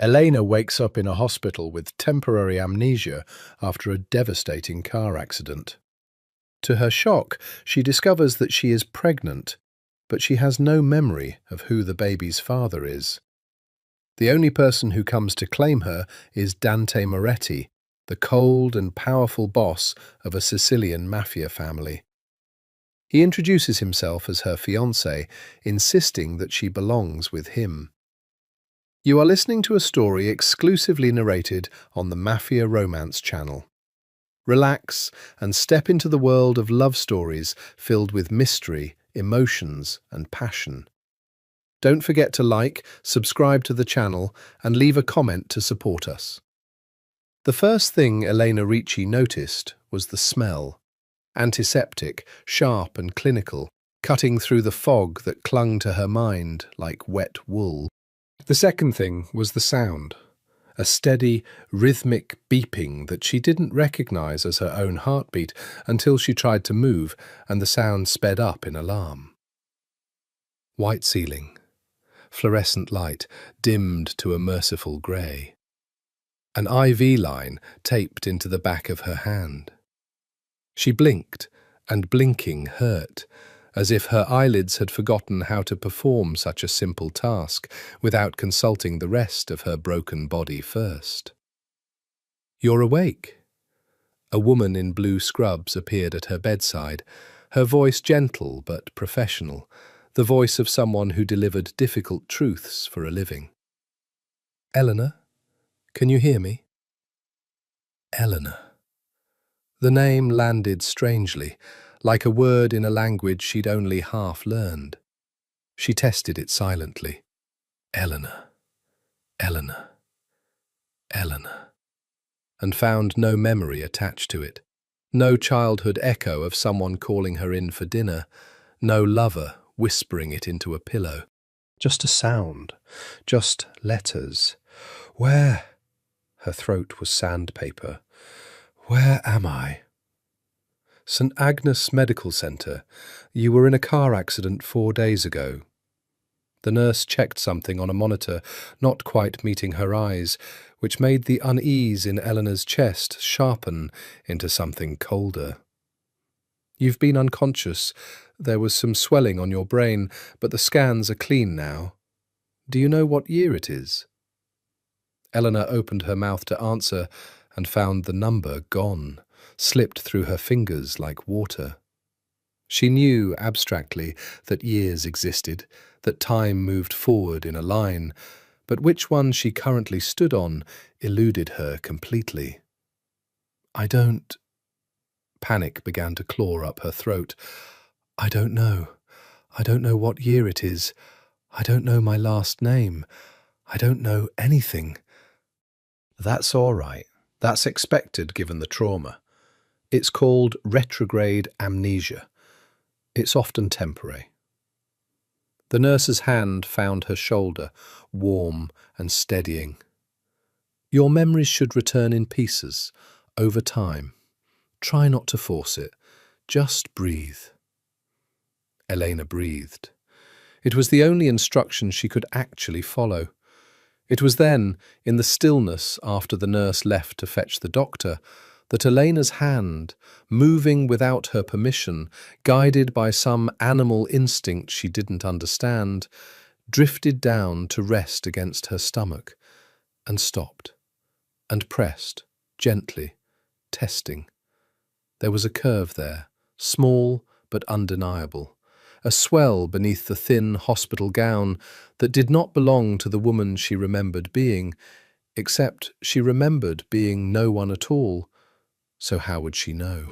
Elena wakes up in a hospital with temporary amnesia after a devastating car accident. To her shock, she discovers that she is pregnant, but she has no memory of who the baby's father is. The only person who comes to claim her is Dante Moretti, the cold and powerful boss of a Sicilian mafia family. He introduces himself as her fiancé, insisting that she belongs with him. You are listening to a story exclusively narrated on the Mafia Romance channel. Relax and step into the world of love stories filled with mystery, emotions, and passion. Don't forget to like, subscribe to the channel, and leave a comment to support us. The first thing Elena Ricci noticed was the smell. Antiseptic, sharp and clinical, cutting through the fog that clung to her mind like wet wool. The second thing was the sound, a steady, rhythmic beeping that she didn't recognize as her own heartbeat until she tried to move and the sound sped up in alarm. White ceiling, fluorescent light dimmed to a merciful grey. An IV line taped into the back of her hand. She blinked, and blinking hurt, as if her eyelids had forgotten how to perform such a simple task without consulting the rest of her broken body first. "You're awake." A woman in blue scrubs appeared at her bedside, her voice gentle but professional, the voice of someone who delivered difficult truths for a living. "Eleanor, can you hear me?" Eleanor. The name landed strangely, like a word in a language she'd only half learned. She tested it silently. Eleanor, Eleanor, Eleanor, and found no memory attached to it. No childhood echo of someone calling her in for dinner, no lover whispering it into a pillow. Just a sound, just letters. Where? Her throat was sandpaper. Where am I? St. Agnes Medical Centre. You were in a car accident 4 days ago. The nurse checked something on a monitor, not quite meeting her eyes, which made the unease in Eleanor's chest sharpen into something colder. You've been unconscious. There was some swelling on your brain, but the scans are clean now. Do you know what year it is? Eleanor opened her mouth to answer and found the number gone, slipped through her fingers like water. She knew abstractly that years existed, that time moved forward in a line, but which one she currently stood on eluded her completely. I don't... Panic began to claw up her throat. I don't know. I don't know what year it is. I don't know my last name. I don't know anything. That's all right. That's expected given the trauma. It's called retrograde amnesia. It's often temporary. The nurse's hand found her shoulder, warm and steadying. Your memories should return in pieces, over time. Try not to force it. Just breathe. Elena breathed. It was the only instruction she could actually follow. It was then, in the stillness after the nurse left to fetch the doctor, that Elena's hand, moving without her permission, guided by some animal instinct she didn't understand, drifted down to rest against her stomach, and stopped, and pressed, gently, testing. There was a curve there, small but undeniable, a swell beneath the thin hospital gown that did not belong to the woman she remembered being, except she remembered being no one at all, so how would she know?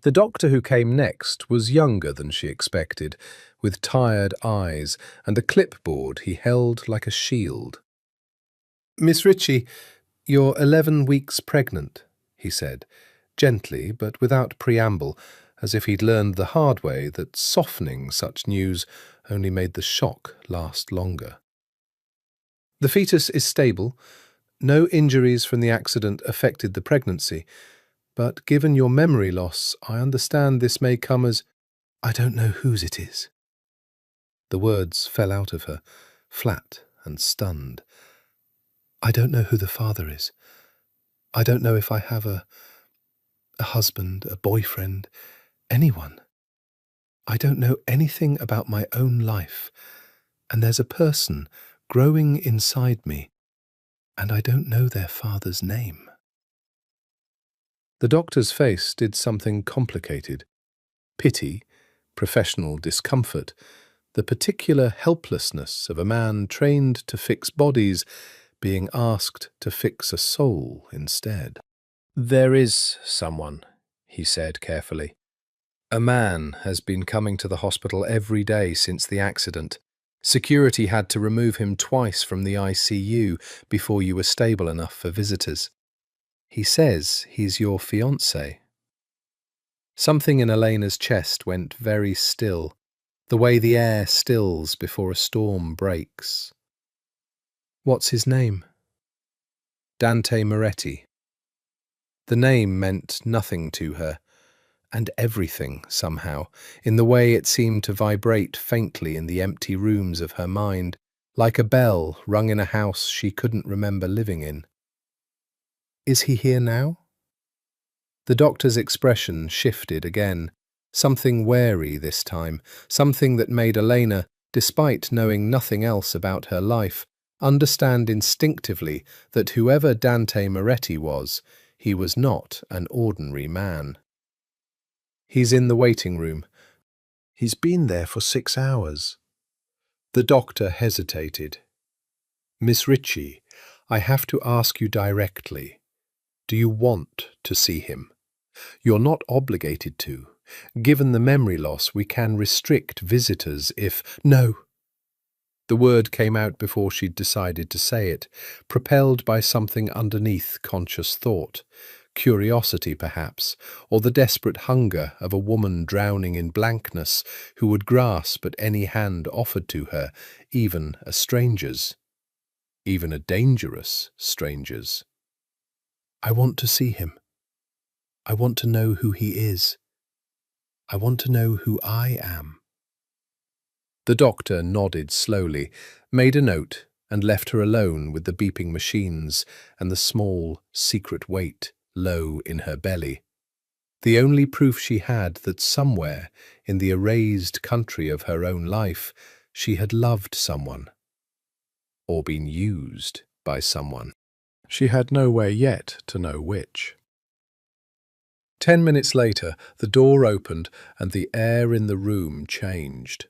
The doctor who came next was younger than she expected, with tired eyes and a clipboard he held like a shield. "Miss Ricci, you're 11 weeks pregnant," he said, gently but without preamble, as if he'd learned the hard way that softening such news only made the shock last longer. "The fetus is stable. No injuries from the accident affected the pregnancy. But given your memory loss, I understand this may come as... I don't know whose it is." The words fell out of her, flat and stunned. I don't know who the father is. I don't know if I have a husband, a boyfriend, anyone. I don't know anything about my own life, and there's a person growing inside me, and I don't know their father's name." The doctor's face did something complicated. Pity, professional discomfort, the particular helplessness of a man trained to fix bodies being asked to fix a soul instead. "There is someone," he said carefully. "A man has been coming to the hospital every day since the accident. Security had to remove him twice from the ICU before you were stable enough for visitors. He says he's your fiancé." Something in Elena's chest went very still, the way the air stills before a storm breaks. "What's his name?" "Dante Moretti." The name meant nothing to her, and everything, somehow, in the way it seemed to vibrate faintly in the empty rooms of her mind, like a bell rung in a house she couldn't remember living in. "Is he here now?" The doctor's expression shifted again, something wary this time, something that made Elena, despite knowing nothing else about her life, understand instinctively that whoever Dante Moretti was, he was not an ordinary man. "He's in the waiting room. He's been there for 6 hours. The doctor hesitated. "Miss Ritchie, I have to ask you directly. Do you want to see him? You're not obligated to. Given the memory loss, we can restrict visitors if—" "No." The word came out before she'd decided to say it, propelled by something underneath conscious thought. Curiosity, perhaps, or the desperate hunger of a woman drowning in blankness who would grasp at any hand offered to her, even a stranger's, even a dangerous stranger's. "I want to see him. I want to know who he is. I want to know who I am." The doctor nodded slowly, made a note, and left her alone with the beeping machines and the small, secret weight low in her belly. The only proof she had that somewhere, in the erased country of her own life, she had loved someone. Or been used by someone. She had no way yet to know which. 10 minutes later, the door opened and the air in the room changed.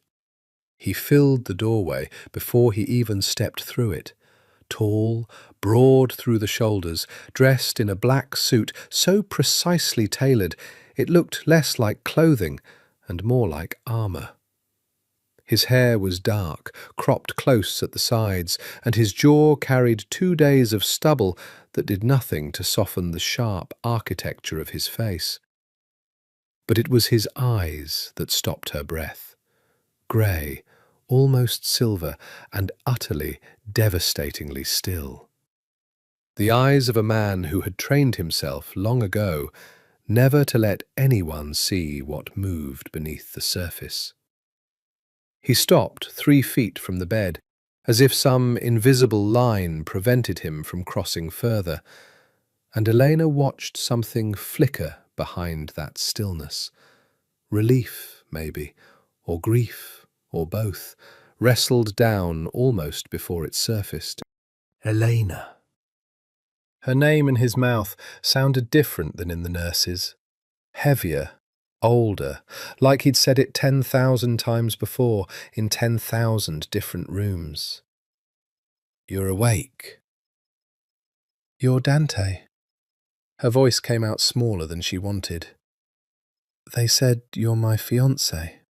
He filled the doorway before he even stepped through it. Tall, broad through the shoulders, dressed in a black suit so precisely tailored it looked less like clothing and more like armour. His hair was dark, cropped close at the sides, and his jaw carried 2 days of stubble that did nothing to soften the sharp architecture of his face. But it was his eyes that stopped her breath. Grey, almost silver, and utterly, devastatingly still. The eyes of a man who had trained himself long ago never to let anyone see what moved beneath the surface. He stopped 3 feet from the bed, as if some invisible line prevented him from crossing further, and Elena watched something flicker behind that stillness. Relief, maybe, or grief, or both, wrestled down almost before it surfaced. Elena. Her name in his mouth sounded different than in the nurse's. Heavier, older, like he'd said it 10,000 times before in 10,000 different rooms. "You're awake." "You're Dante." Her voice came out smaller than she wanted. "They said you're my fiancé."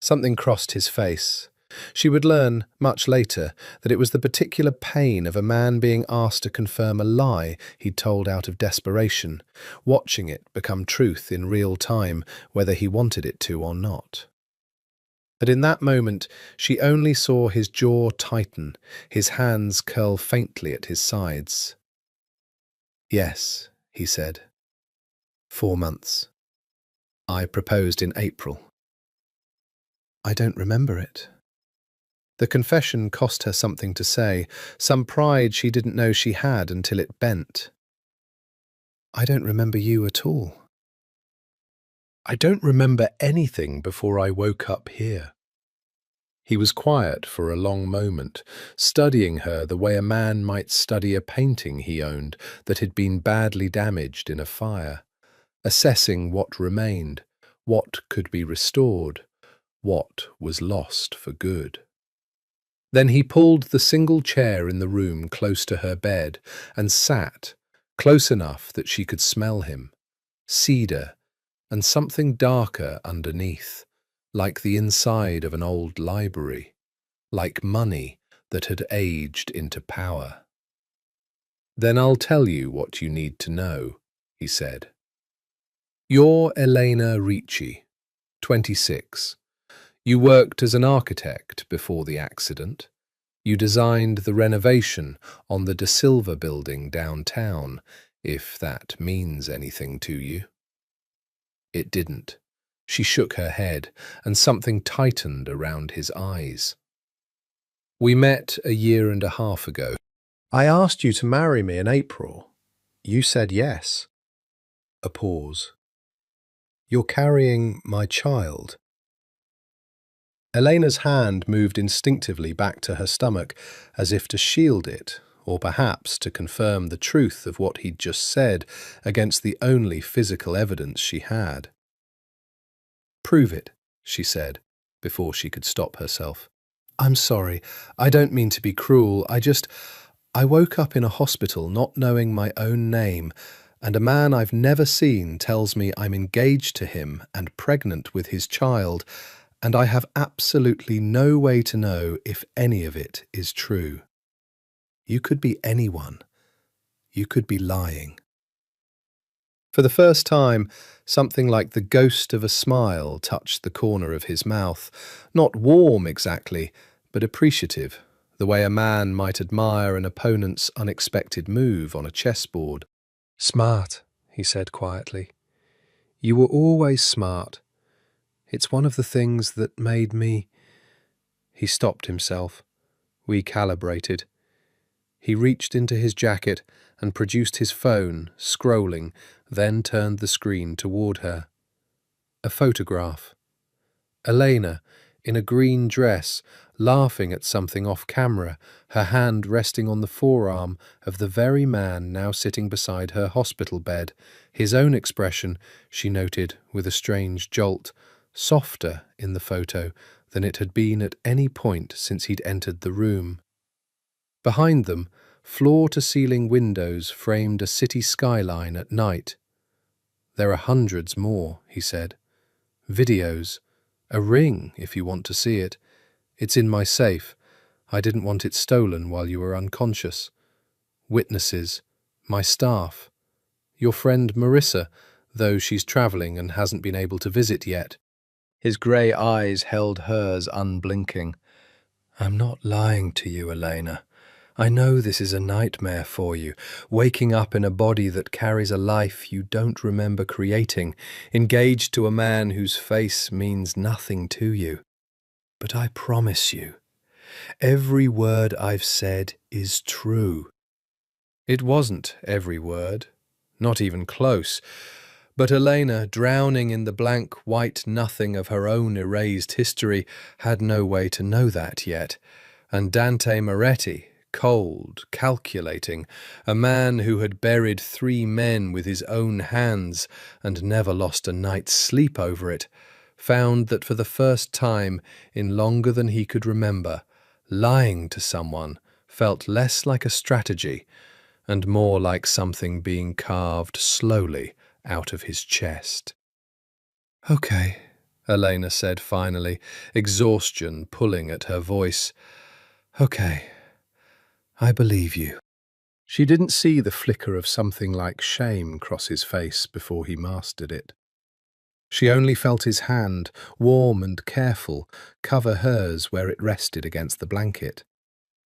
Something crossed his face. She would learn, much later, that it was the particular pain of a man being asked to confirm a lie he'd told out of desperation, watching it become truth in real time, whether he wanted it to or not. But in that moment, she only saw his jaw tighten, his hands curl faintly at his sides. "Yes," he said. 4 months. I proposed in April." "I don't remember it." The confession cost her something to say, some pride she didn't know she had until it bent. I don't remember you at all. I don't remember anything before I woke up here. He was quiet for a long moment, studying her the way a man might study a painting he owned that had been badly damaged in a fire, assessing what remained, what could be restored, what was lost for good. Then he pulled the single chair in the room close to her bed and sat, close enough that she could smell him, cedar and something darker underneath, like the inside of an old library, like money that had aged into power. Then I'll tell you what you need to know, he said. You're Elena Ricci, 26. You worked as an architect before the accident. You designed the renovation on the De Silva building downtown, if that means anything to you. It didn't. She shook her head, and something tightened around his eyes. We met a year and a half ago. I asked you to marry me in April. You said yes. A pause. You're carrying my child. Elena's hand moved instinctively back to her stomach, as if to shield it, or perhaps to confirm the truth of what he'd just said against the only physical evidence she had. Prove it, she said, before she could stop herself. I'm sorry, I don't mean to be cruel, I woke up in a hospital not knowing my own name, and a man I've never seen tells me I'm engaged to him and pregnant with his child, and I have absolutely no way to know if any of it is true. You could be anyone. You could be lying. For the first time, something like the ghost of a smile touched the corner of his mouth, not warm exactly, but appreciative, the way a man might admire an opponent's unexpected move on a chessboard. Smart, he said quietly. You were always smart. It's one of the things that made me... He stopped himself, recalibrated. He reached into his jacket and produced his phone, scrolling, then turned the screen toward her. A photograph. Elena, in a green dress, laughing at something off camera, her hand resting on the forearm of the very man now sitting beside her hospital bed, his own expression, she noted with a strange jolt, softer in the photo than it had been at any point since he'd entered the room. Behind them, floor-to-ceiling windows framed a city skyline at night. There are hundreds more, he said. Videos. A ring, if you want to see it. It's in my safe. I didn't want it stolen while you were unconscious. Witnesses. My staff. Your friend Marissa, though she's travelling and hasn't been able to visit yet. His grey eyes held hers unblinking. I'm not lying to you, Elena. I know this is a nightmare for you, waking up in a body that carries a life you don't remember creating, engaged to a man whose face means nothing to you. But I promise you, every word I've said is true. It wasn't every word, not even close, but Elena, drowning in the blank white nothing of her own erased history, had no way to know that yet, and Dante Moretti, cold, calculating, a man who had buried 3 men with his own hands and never lost a night's sleep over it, found that for the first time in longer than he could remember, lying to someone felt less like a strategy and more like something being carved slowly out of his chest. Okay, Elena said finally, exhaustion pulling at her voice. Okay. I believe you. She didn't see the flicker of something like shame cross his face before he mastered it. She only felt his hand, warm and careful, cover hers where it rested against the blanket.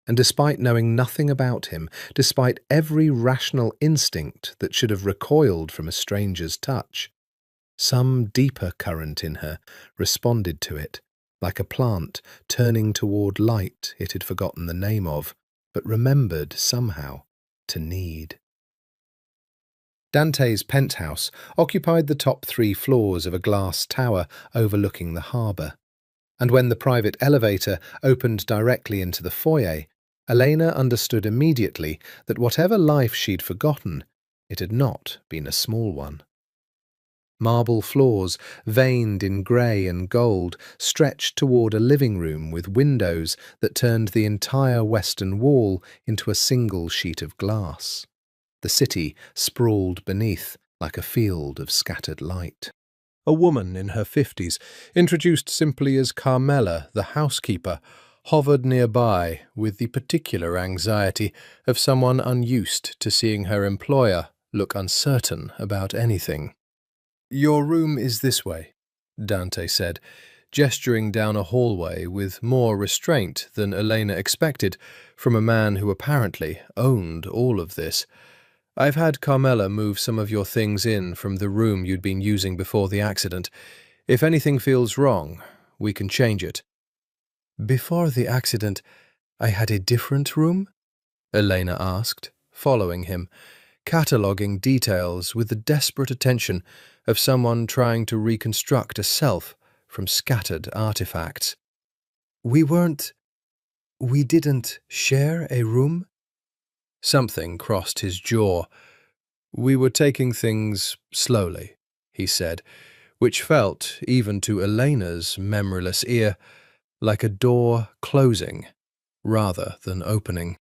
And despite knowing nothing about him, despite every rational instinct that should have recoiled from a stranger's touch, some deeper current in her responded to it, like a plant turning toward light it had forgotten the name of, but remembered somehow to need. Dante's penthouse occupied the top 3 floors of a glass tower overlooking the harbour, and when the private elevator opened directly into the foyer, Elena understood immediately that whatever life she'd forgotten, it had not been a small one. Marble floors, veined in grey and gold, stretched toward a living room with windows that turned the entire western wall into a single sheet of glass. The city sprawled beneath like a field of scattered light. A woman in her 50s, introduced simply as Carmela, the housekeeper, hovered nearby with the particular anxiety of someone unused to seeing her employer look uncertain about anything. "Your room is this way," Dante said, gesturing down a hallway with more restraint than Elena expected from a man who apparently owned all of this. "I've had Carmela move some of your things in from the room you'd been using before the accident. If anything feels wrong, we can change it." "Before the accident, I had a different room?" Elena asked, following him, cataloguing details with the desperate attention of someone trying to reconstruct a self from scattered artifacts. We didn't share a room?" Something crossed his jaw. "We were taking things slowly," he said, which felt, even to Elena's memoryless ear, like a door closing rather than opening.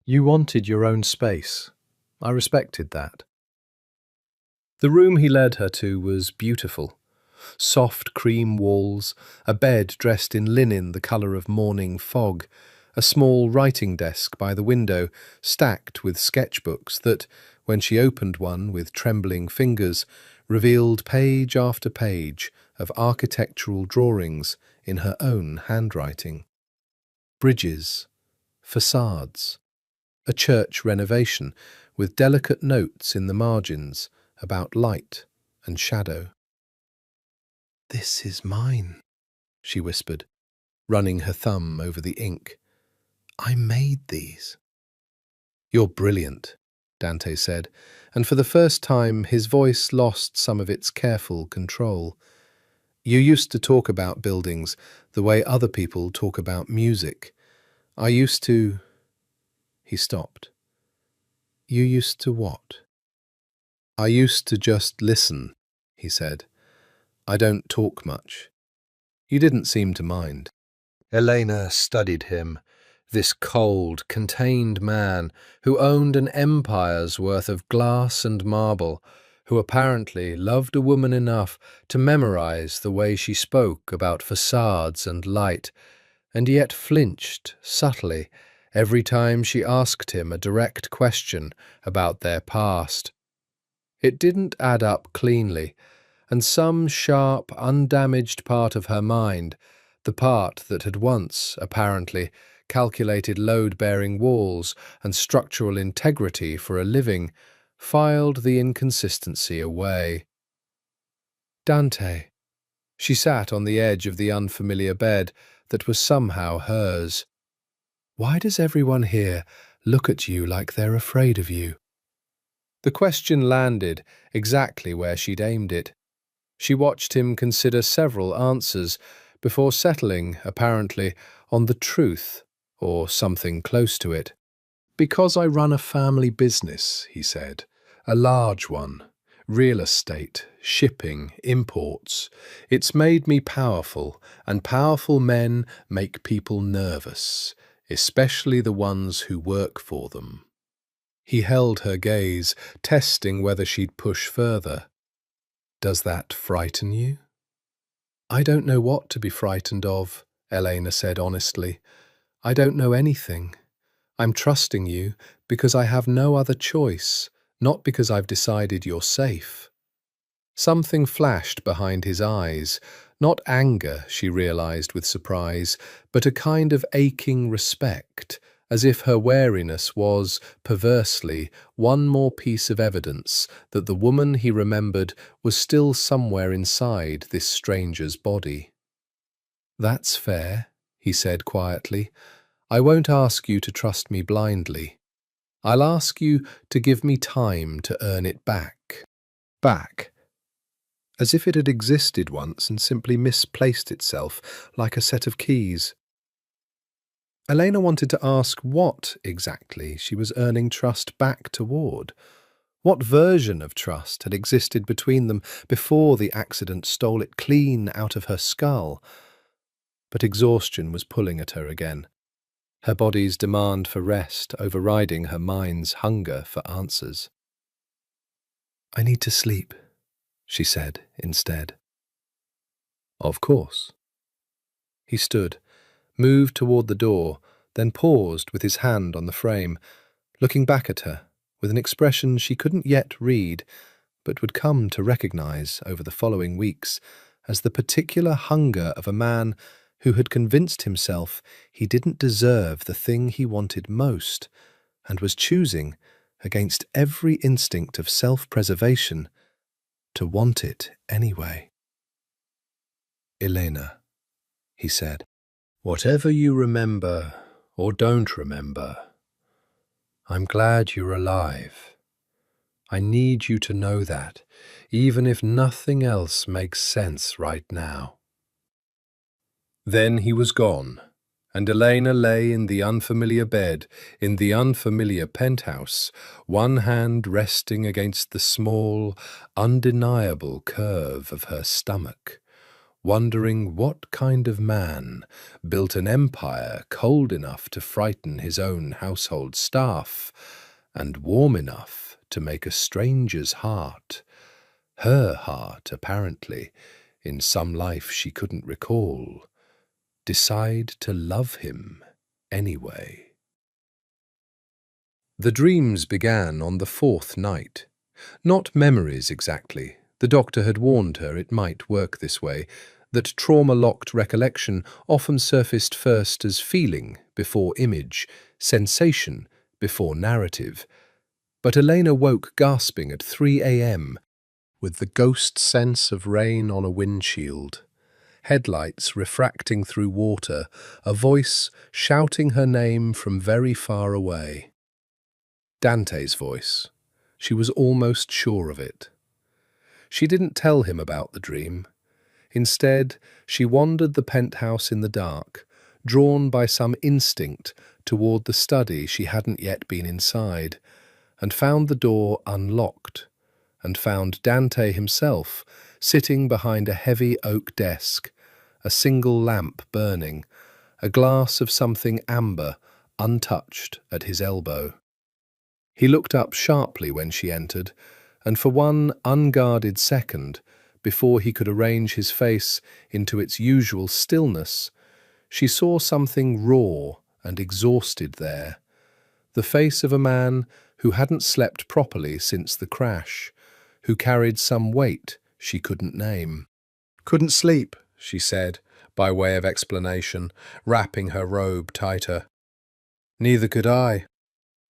"You wanted your own space. I respected that." The room he led her to was beautiful. Soft cream walls, a bed dressed in linen the colour of morning fog, a small writing desk by the window stacked with sketchbooks that, when she opened one with trembling fingers, revealed page after page of architectural drawings in her own handwriting. Bridges, facades, a church renovation with delicate notes in the margins about light and shadow. "This is mine," she whispered, running her thumb over the ink. "I made these." "You're brilliant," Dante said, and for the first time his voice lost some of its careful control. "You used to talk about buildings the way other people talk about music. I used to—" He stopped. "You used to what?" "I used to just listen," he said. "I don't talk much. You didn't seem to mind." Elena studied him, this cold, contained man who owned an empire's worth of glass and marble, who apparently loved a woman enough to memorize the way she spoke about facades and light, and yet flinched subtly every time she asked him a direct question about their past. It didn't add up cleanly, and some sharp, undamaged part of her mind, the part that had once, apparently, calculated load-bearing walls and structural integrity for a living, filed the inconsistency away. "Dante." She sat on the edge of the unfamiliar bed that was somehow hers. "Why does everyone here look at you like they're afraid of you?" The question landed exactly where she'd aimed it. She watched him consider several answers before settling, apparently, on the truth, or something close to it. "Because I run a family business," he said. "A large one. Real estate, shipping, imports. It's made me powerful, and powerful men make people nervous, especially the ones who work for them." He held her gaze, testing whether she'd push further. "Does that frighten you?" "I don't know what to be frightened of," Elena said honestly. "I don't know anything. I'm trusting you because I have no other choice, not because I've decided you're safe." Something flashed behind his eyes, not anger, she realized with surprise, but a kind of aching respect, as if her wariness was, perversely, one more piece of evidence that the woman he remembered was still somewhere inside this stranger's body. "That's fair," he said quietly. "I won't ask you to trust me blindly. I'll ask you to give me time to earn it back." Back. As if it had existed once and simply misplaced itself like a set of keys. Elena wanted to ask what, exactly, she was earning trust back toward. What version of trust had existed between them before the accident stole it clean out of her skull? But exhaustion was pulling at her again, her body's demand for rest overriding her mind's hunger for answers. "I need to sleep," she said instead. "Of course." He stood, moved toward the door, then paused with his hand on the frame, looking back at her with an expression she couldn't yet read, but would come to recognize over the following weeks as the particular hunger of a man who had convinced himself he didn't deserve the thing he wanted most and was choosing, against every instinct of self-preservation, to want it anyway. "Elena," he said, "whatever you remember or don't remember, I'm glad you're alive. I need you to know that, even if nothing else makes sense right now." Then he was gone, and Elena lay in the unfamiliar bed, in the unfamiliar penthouse, one hand resting against the small, undeniable curve of her stomach, wondering what kind of man built an empire cold enough to frighten his own household staff, and warm enough to make a stranger's heart, her heart apparently, in some life she couldn't recall, decide to love him anyway. The dreams began on the fourth night. Not memories exactly. The doctor had warned her it might work this way, that trauma-locked recollection often surfaced first as feeling before image, sensation before narrative. But Elena woke gasping at 3 a.m. with the ghost sense of rain on a windshield, headlights refracting through water, a voice shouting her name from very far away. Dante's voice. She was almost sure of it. She didn't tell him about the dream. Instead, she wandered the penthouse in the dark, drawn by some instinct toward the study she hadn't yet been inside, and found the door unlocked, and found Dante himself sitting behind a heavy oak desk, a single lamp burning, a glass of something amber untouched at his elbow. He looked up sharply when she entered, and for one unguarded second, before he could arrange his face into its usual stillness, she saw something raw and exhausted there, the face of a man who hadn't slept properly since the crash, who carried some weight she couldn't name. "Couldn't sleep," she said, by way of explanation, wrapping her robe tighter. "Neither could I."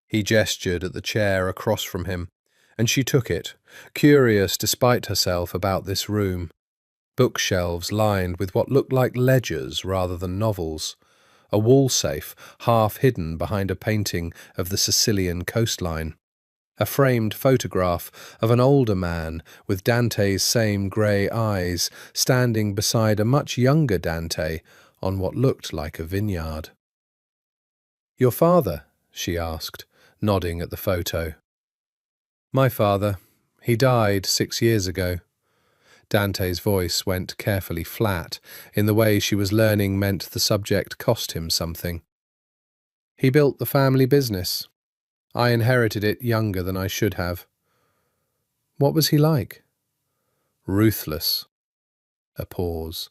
He gestured at the chair across from him, and she took it, curious despite herself about this room. Bookshelves lined with what looked like ledgers rather than novels, a wall safe half hidden behind a painting of the Sicilian coastline, a framed photograph of an older man with Dante's same grey eyes standing beside a much younger Dante on what looked like a vineyard. "Your father?" she asked, nodding at the photo. "My father. He died 6 years ago." Dante's voice went carefully flat, in the way she was learning meant the subject cost him something. "He built the family business. I inherited it younger than I should have." "What was he like?" "Ruthless." A pause.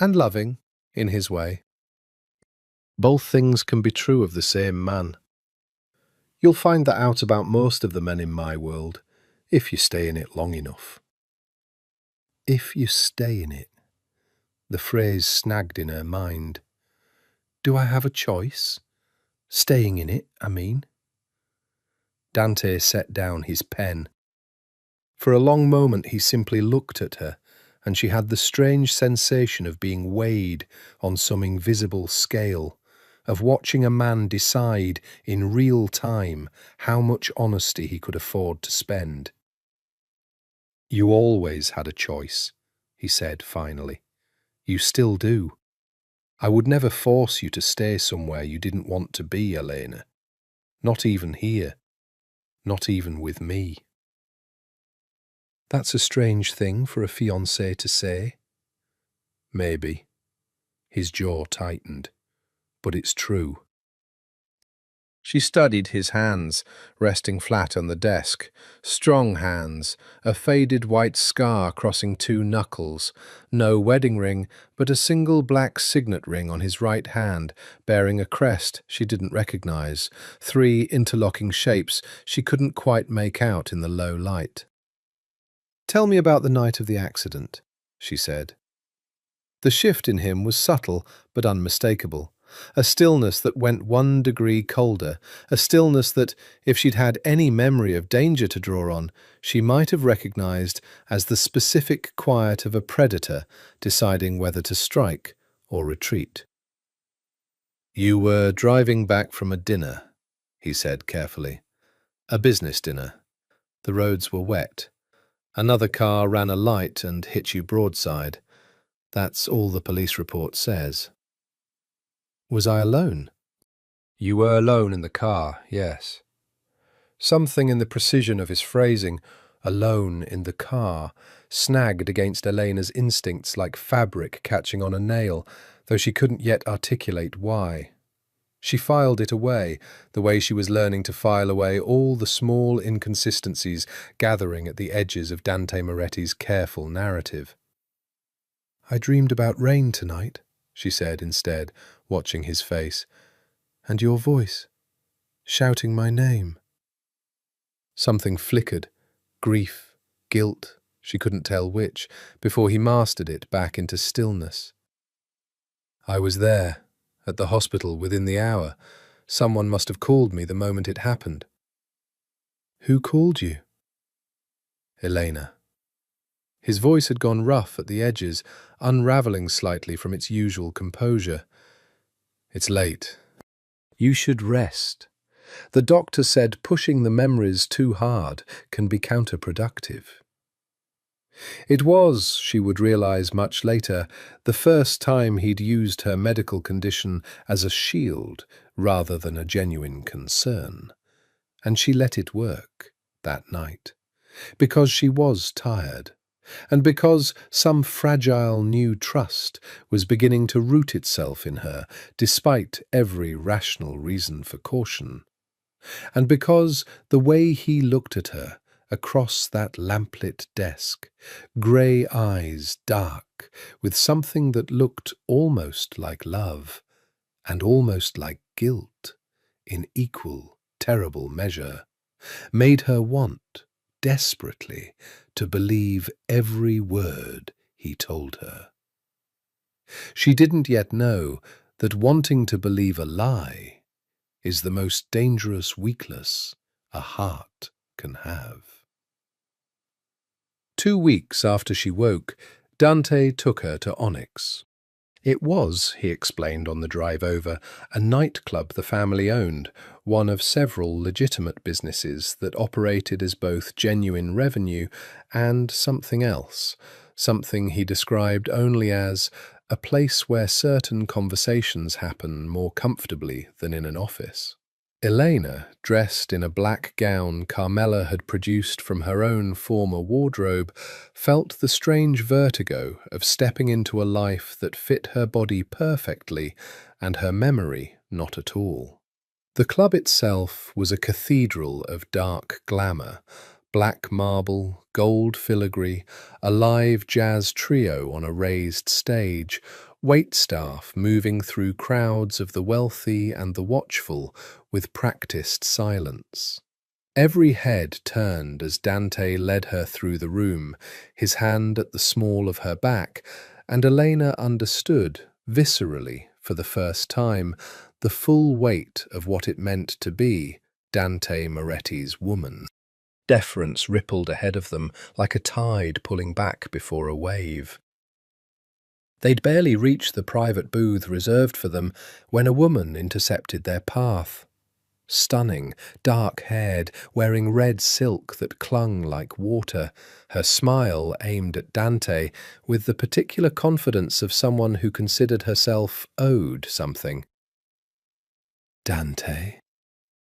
"And loving, in his way." "Both things can be true of the same man. You'll find that out about most of the men in my world, if you stay in it long enough." If you stay in it. The phrase snagged in her mind. Do I have a choice? Staying in it, I mean. Dante set down his pen. For a long moment he simply looked at her, and she had the strange sensation of being weighed on some invisible scale, of watching a man decide in real time how much honesty he could afford to spend. "You always had a choice," he said finally. "You still do. I would never force you to stay somewhere you didn't want to be, Elena. Not even here. Not even with me." That's a strange thing for a fiancé to say. Maybe. His jaw tightened. But it's true. She studied his hands, resting flat on the desk. Strong hands, a faded white scar crossing two knuckles. No wedding ring, but a single black signet ring on his right hand, bearing a crest she didn't recognize. 3 interlocking shapes she couldn't quite make out in the low light. "Tell me about the night of the accident," she said. The shift in him was subtle but unmistakable. A stillness that went 1 degree colder, a stillness that, if she'd had any memory of danger to draw on, she might have recognized as the specific quiet of a predator deciding whether to strike or retreat. "You were driving back from a dinner," he said carefully. "A business dinner. The roads were wet. Another car ran a light and hit you broadside. That's all the police report says." "Was I alone?" "You were alone in the car, yes." Something in the precision of his phrasing, "alone in the car," snagged against Elena's instincts like fabric catching on a nail, though she couldn't yet articulate why. She filed it away, the way she was learning to file away all the small inconsistencies gathering at the edges of Dante Moretti's careful narrative. "I dreamed about rain tonight," she said instead, watching his face. "And your voice, shouting my name." Something flickered, grief, guilt, she couldn't tell which, before he mastered it back into stillness. "I was there, at the hospital within the hour. Someone must have called me the moment it happened." "Who called you?" "Elena." His voice had gone rough at the edges, unravelling slightly from its usual composure. "It's late. You should rest. The doctor said pushing the memories too hard can be counterproductive." It was, she would realise much later, the first time he'd used her medical condition as a shield rather than a genuine concern. And she let it work that night, because she was tired, and because some fragile new trust was beginning to root itself in her despite every rational reason for caution, and because the way he looked at her across that lamplit desk, grey eyes dark with something that looked almost like love and almost like guilt in equal terrible measure, made her want desperately to believe every word he told her. She didn't yet know that wanting to believe a lie is the most dangerous weakness a heart can have. 2 weeks after she woke, Dante took her to Onyx. It was, he explained on the drive over, a nightclub the family owned, one of several legitimate businesses that operated as both genuine revenue and something else, something he described only as a place where certain conversations happen more comfortably than in an office. Elena, dressed in a black gown Carmela had produced from her own former wardrobe, felt the strange vertigo of stepping into a life that fit her body perfectly and her memory not at all. The club itself was a cathedral of dark glamour, black marble, gold filigree, a live jazz trio on a raised stage, waitstaff moving through crowds of the wealthy and the watchful with practiced silence. Every head turned as Dante led her through the room, his hand at the small of her back, and Elena understood, viscerally, for the first time, the full weight of what it meant to be Dante Moretti's woman. Deference rippled ahead of them like a tide pulling back before a wave. They'd barely reached the private booth reserved for them when a woman intercepted their path. Stunning, dark-haired, wearing red silk that clung like water, her smile aimed at Dante with the particular confidence of someone who considered herself owed something. "Dante,"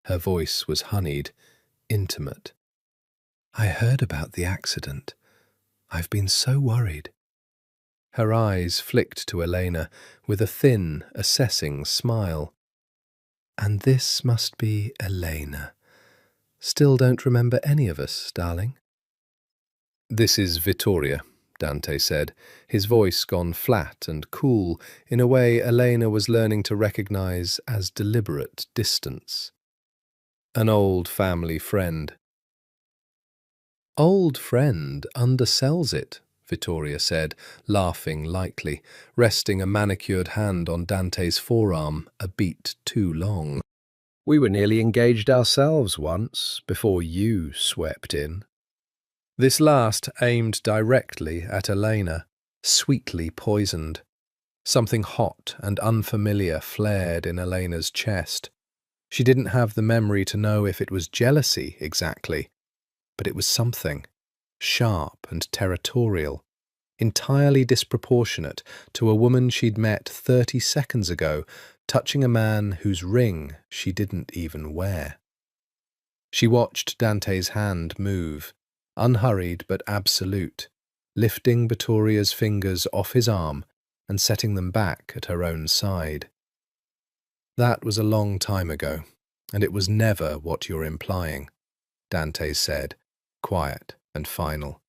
her voice was honeyed, intimate. "I heard about the accident. I've been so worried." Her eyes flicked to Elena with a thin, assessing smile. "And this must be Elena. Still don't remember any of us, darling?" "This is Vittoria," Dante said, his voice gone flat and cool in a way Elena was learning to recognize as deliberate distance. "An old family friend." "Old friend undersells it," Vittoria said, laughing lightly, resting a manicured hand on Dante's forearm a beat too long. "We were nearly engaged ourselves once, before you swept in." This last aimed directly at Elena, sweetly poisoned. Something hot and unfamiliar flared in Elena's chest. She didn't have the memory to know if it was jealousy exactly, but it was something, sharp and territorial, entirely disproportionate to a woman she'd met 30 seconds ago, touching a man whose ring she didn't even wear. She watched Dante's hand move, unhurried but absolute, lifting Vittoria's fingers off his arm and setting them back at her own side. "That was a long time ago, and it was never what you're implying," Dante said, quiet and final.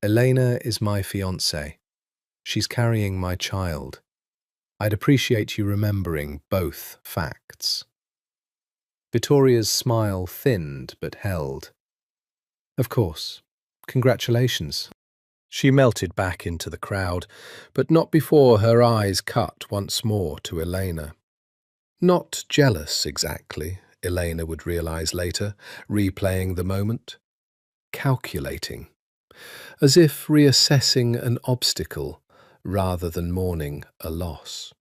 "Elena is my fiancé. She's carrying my child. I'd appreciate you remembering both facts." Vittoria's smile thinned but held. "Of course. Congratulations." She melted back into the crowd, but not before her eyes cut once more to Elena. Not jealous exactly, Elena would realize later, replaying the moment. Calculating. As if reassessing an obstacle rather than mourning a loss.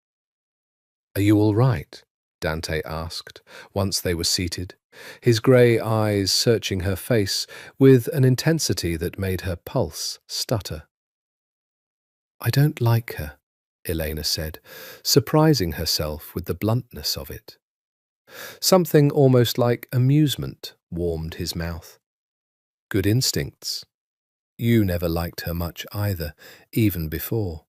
"Are you all right?" Dante asked, once they were seated, his grey eyes searching her face with an intensity that made her pulse stutter. "I don't like her," Elena said, surprising herself with the bluntness of it. Something almost like amusement warmed his mouth. "Good instincts. You never liked her much either, even before."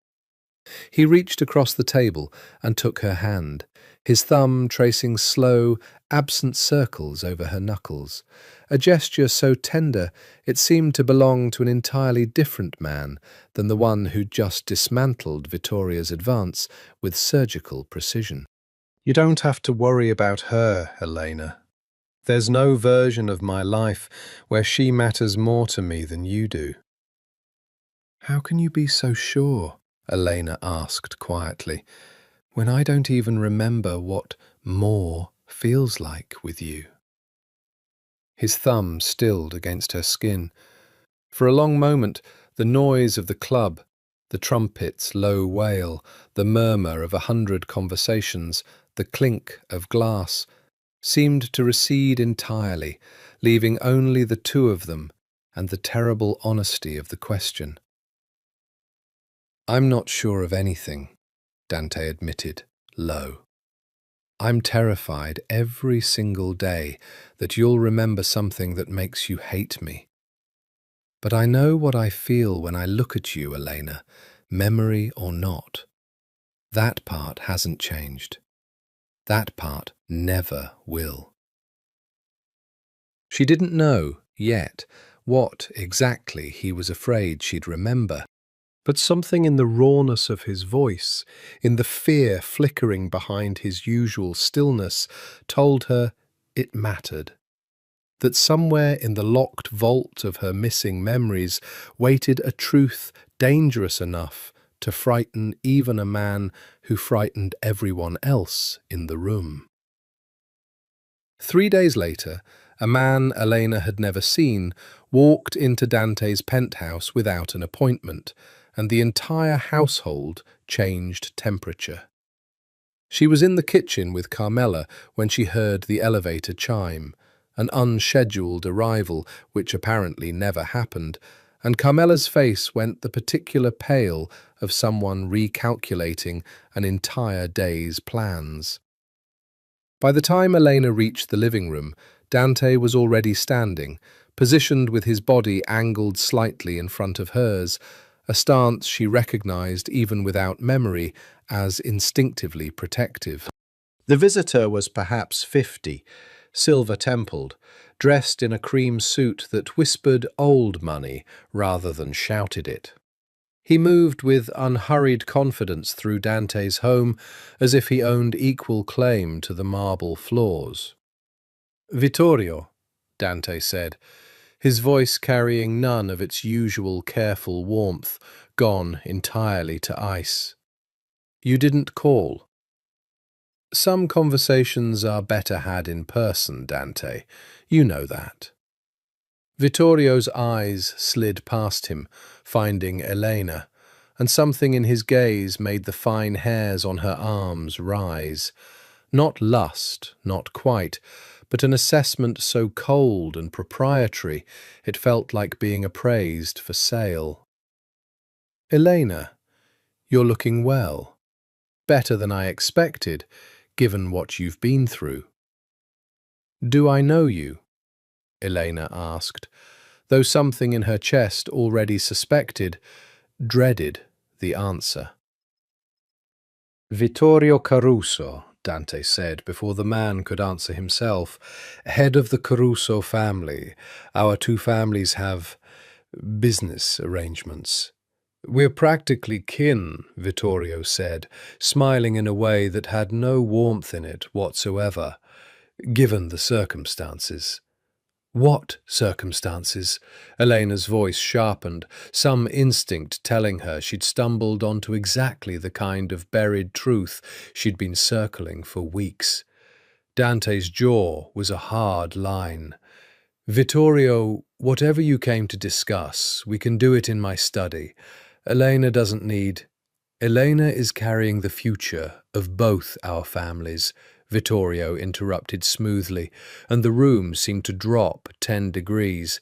He reached across the table and took her hand, his thumb tracing slow, absent circles over her knuckles, a gesture so tender it seemed to belong to an entirely different man than the one who'd just dismantled Vittoria's advance with surgical precision. "You don't have to worry about her, Elena. There's no version of my life where she matters more to me than you do." "How can you be so sure?" Elena asked quietly, "when I don't even remember what more feels like with you?" His thumb stilled against her skin. For a long moment, the noise of the club, the trumpet's low wail, the murmur of 100 conversations, the clink of glass, seemed to recede entirely, leaving only the two of them and the terrible honesty of the question. "I'm not sure of anything," Dante admitted, low. "I'm terrified every single day that you'll remember something that makes you hate me. But I know what I feel when I look at you, Elena, memory or not. That part hasn't changed. That part never will." She didn't know, yet, what exactly he was afraid she'd remember. But something in the rawness of his voice, in the fear flickering behind his usual stillness, told her it mattered. That somewhere in the locked vault of her missing memories waited a truth dangerous enough to frighten even a man who frightened everyone else in the room. 3 days later, A man Elena had never seen walked into Dante's penthouse without an appointment, and the entire household changed temperature. She was in the kitchen with Carmela when she heard the elevator chime, an unscheduled arrival which apparently never happened, and Carmela's face went the particular pale of someone recalculating an entire day's plans. By the time Elena reached the living room, Dante was already standing, positioned with his body angled slightly in front of hers, a stance she recognized even without memory as instinctively protective. The visitor was perhaps 50, silver-templed, dressed in a cream suit that whispered old money rather than shouted it. He moved with unhurried confidence through Dante's home as if he owned equal claim to the marble floors. "Vittorio," Dante said, his voice carrying none of its usual careful warmth, gone entirely to ice. "You didn't call." "Some conversations are better had in person, Dante. You know that." Vittorio's eyes slid past him, finding Elena, and something in his gaze made the fine hairs on her arms rise. Not lust, not quite, but an assessment so cold and proprietary it felt like being appraised for sale. "Elena, you're looking well. Better than I expected, given what you've been through." "Do I know you?" Elena asked, though something in her chest already suspected, dreaded the answer. "Vittorio Caruso," Dante said before the man could answer himself, "head of the Caruso family. Our two families have business arrangements." "We're practically kin," Vittorio said, smiling in a way that had no warmth in it whatsoever, given the circumstances. "What circumstances?" Elena's voice sharpened, some instinct telling her she'd stumbled onto exactly the kind of buried truth she'd been circling for weeks. Dante's jaw was a hard line. "Vittorio, whatever you came to discuss, we can do it in my study. Elena doesn't need—" "Elena is carrying the future of both our families," Vittorio interrupted smoothly, and the room seemed to drop 10 degrees.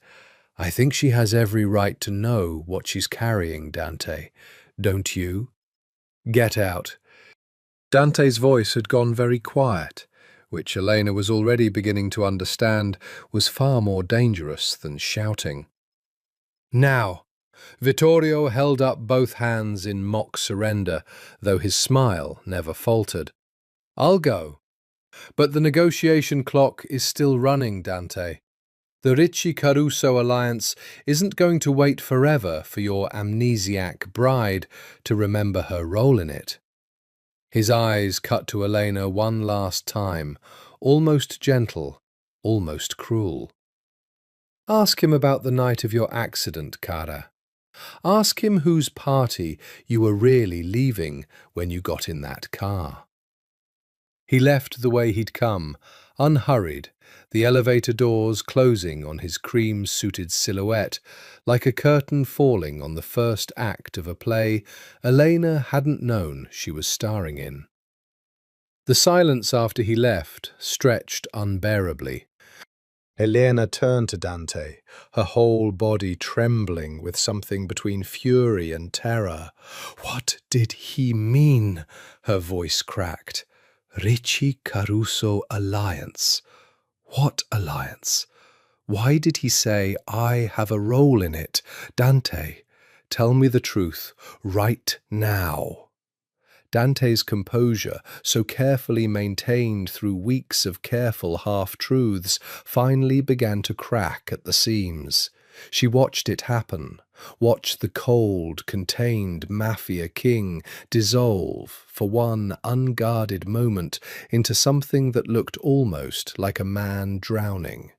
"I think she has every right to know what she's carrying, Dante. Don't you?" "Get out." Dante's voice had gone very quiet, which Elena was already beginning to understand was far more dangerous than shouting. "Now." Vittorio held up both hands in mock surrender, though his smile never faltered. "I'll go. But the negotiation clock is still running, Dante. The Ricci-Caruso alliance isn't going to wait forever for your amnesiac bride to remember her role in it." His eyes cut to Elena one last time, almost gentle, almost cruel. "Ask him about the night of your accident, cara. Ask him whose party you were really leaving when you got in that car." He left the way he'd come, unhurried, the elevator doors closing on his cream-suited silhouette, like a curtain falling on the first act of a play Elena hadn't known she was starring in. The silence after he left stretched unbearably. Elena turned to Dante, her whole body trembling with something between fury and terror. "What did he mean?" her voice cracked. "Ricci-Caruso alliance. What alliance? Why did he say, 'I have a role in it'? Dante, tell me the truth, right now." Dante's composure, so carefully maintained through weeks of careful half-truths, finally began to crack at the seams. She watched it happen, watched the cold, contained Mafia king dissolve, for one unguarded moment, into something that looked almost like a man drowning.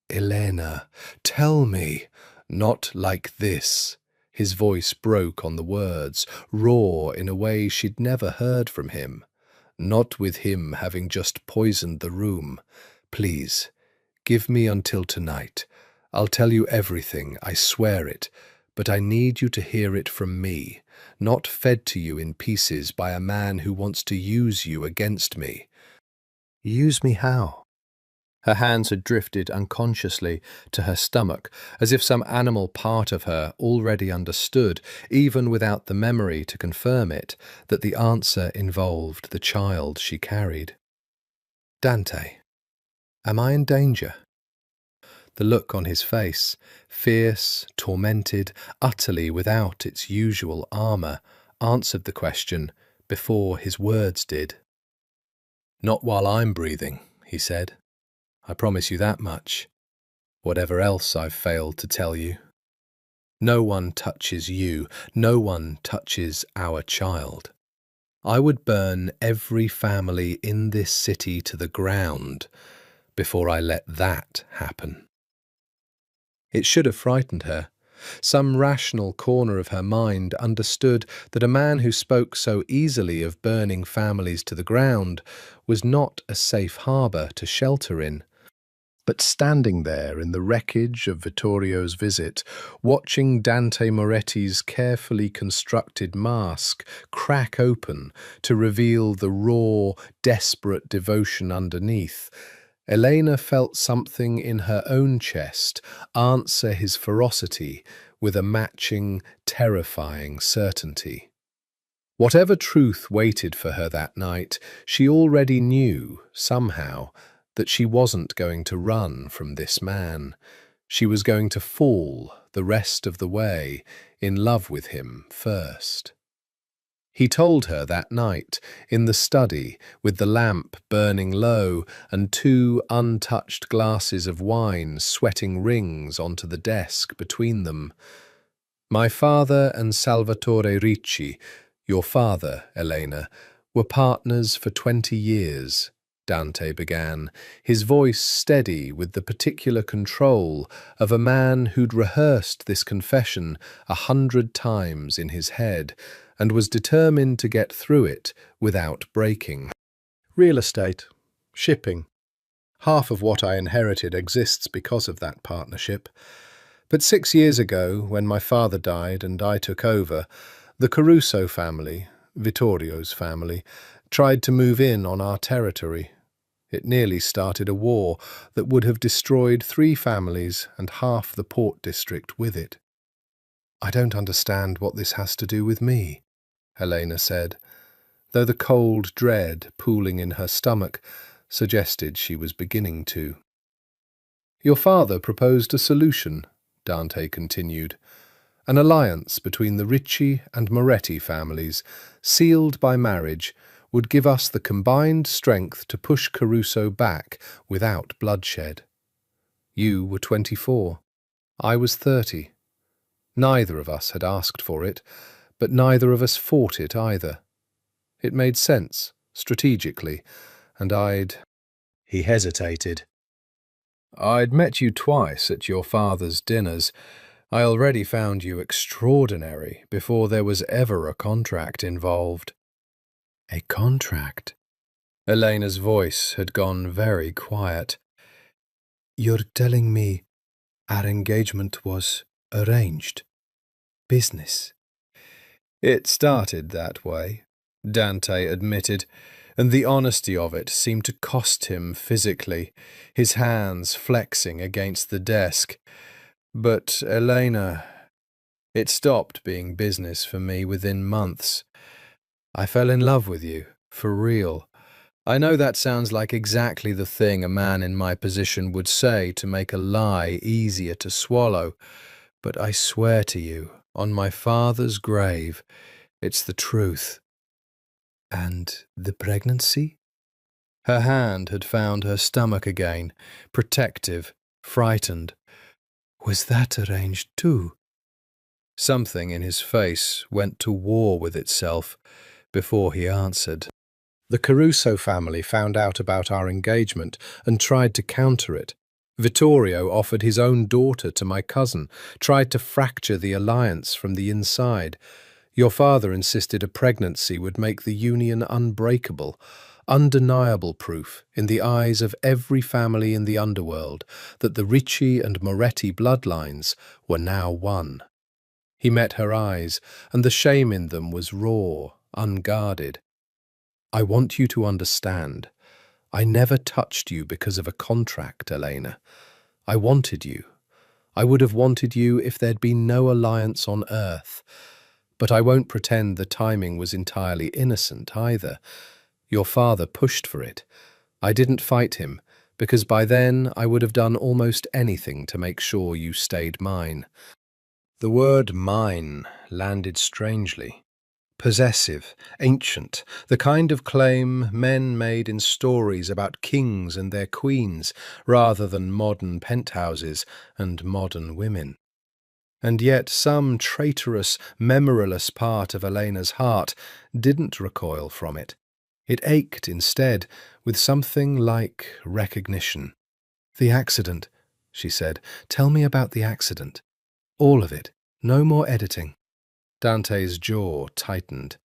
"Elena, tell me." "Not like this." His voice broke on the words, raw in a way she'd never heard from him. "Not with him having just poisoned the room. Please, Give me until tonight. I'll tell you everything, I swear it, but I need you to hear it from me, not fed to you in pieces by a man who wants to use you against me. Use me how? Her hands had drifted unconsciously to her stomach, as if some animal part of her already understood, even without the memory to confirm it, that the answer involved the child she carried. Dante, am I in danger? The look on his face, fierce, tormented, utterly without its usual armour, answered the question before his words did. Not while I'm breathing, he said. I promise you that much, whatever else I've failed to tell you. No one touches you, no one touches our child. I would burn every family in this city to the ground before I let that happen. It should have frightened her. Some rational corner of her mind understood that a man who spoke so easily of burning families to the ground was not a safe harbour to shelter in. But standing there in the wreckage of Vittorio's visit, watching Dante Moretti's carefully constructed mask crack open to reveal the raw, desperate devotion underneath, Elena felt something in her own chest answer his ferocity with a matching, terrifying certainty. Whatever truth waited for her that night, she already knew, somehow, that she wasn't going to run from this man. She was going to fall the rest of the way, in love with him first. He told her that night, in the study, with the lamp burning low and 2 untouched glasses of wine sweating rings onto the desk between them. My father and Salvatore Ricci, your father, Elena, were partners for 20 years, Dante began, his voice steady with the particular control of a man who'd rehearsed this confession 100 times in his head and was determined to get through it without breaking. Real estate, shipping. Half of what I inherited exists because of that partnership. But 6 years ago, when my father died and I took over, the Caruso family, Vittorio's family, tried to move in on our territory. It nearly started a war that would have destroyed 3 families and half the port district with it. I don't understand what this has to do with me, Elena said, though the cold dread pooling in her stomach suggested she was beginning to. Your father proposed a solution, Dante continued, an alliance between the Ricci and Moretti families, sealed by marriage, would give us the combined strength to push Caruso back without bloodshed. You were 24. I was 30. Neither of us had asked for it, but neither of us fought it either. It made sense, strategically, and He hesitated. I'd met you twice at your father's dinners. I already found you extraordinary before there was ever a contract involved. A contract? Elena's voice had gone very quiet. You're telling me our engagement was arranged? Business? It started that way, Dante admitted, and the honesty of it seemed to cost him physically, his hands flexing against the desk. But, Elena, it stopped being business for me within months. I fell in love with you, for real. I know that sounds like exactly the thing a man in my position would say to make a lie easier to swallow, but I swear to you, on my father's grave, it's the truth. And the pregnancy? Her hand had found her stomach again, protective, frightened. Was that arranged too? Something in his face went to war with itself before he answered. The Caruso family found out about our engagement and tried to counter it. Vittorio offered his own daughter to my cousin, tried to fracture the alliance from the inside. Your father insisted a pregnancy would make the union unbreakable. undeniable proof in the eyes of every family in the underworld that the Ricci and Moretti bloodlines were now one. He met her eyes, and the shame in them was raw, unguarded. "I want you to understand. I never touched you because of a contract, Elena. I wanted you. I would have wanted you if there'd been no alliance on earth. But I won't pretend the timing was entirely innocent either. Your father pushed for it. I didn't fight him, because by then I would have done almost anything to make sure you stayed mine." The word mine landed strangely. Possessive, ancient, the kind of claim men made in stories about kings and their queens, rather than modern penthouses and modern women. And yet some traitorous, memoryless part of Elena's heart didn't recoil from it. It ached instead with something like recognition. "The accident," she said. "Tell me about the accident. All of it. No more editing." Dante's jaw tightened.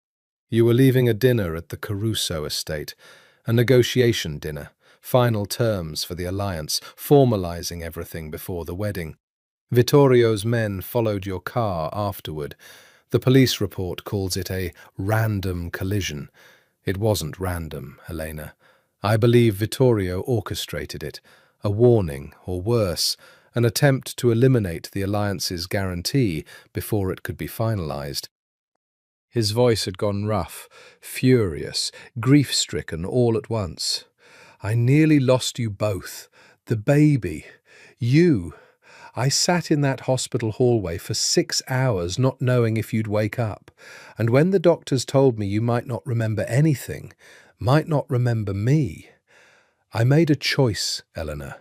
"You were leaving a dinner at the Caruso estate, a negotiation dinner, final terms for the alliance, formalizing everything before the wedding. Vittorio's men followed your car afterward. The police report calls it a random collision. It wasn't random, Elena. I believe Vittorio orchestrated it, a warning, or worse, an attempt to eliminate the alliance's guarantee before it could be finalized." His voice had gone rough, furious, grief-stricken all at once. "I nearly lost you both. The baby. You. I sat in that hospital hallway for 6 hours not knowing if you'd wake up. And when the doctors told me you might not remember anything, might not remember me, I made a choice, Eleanor.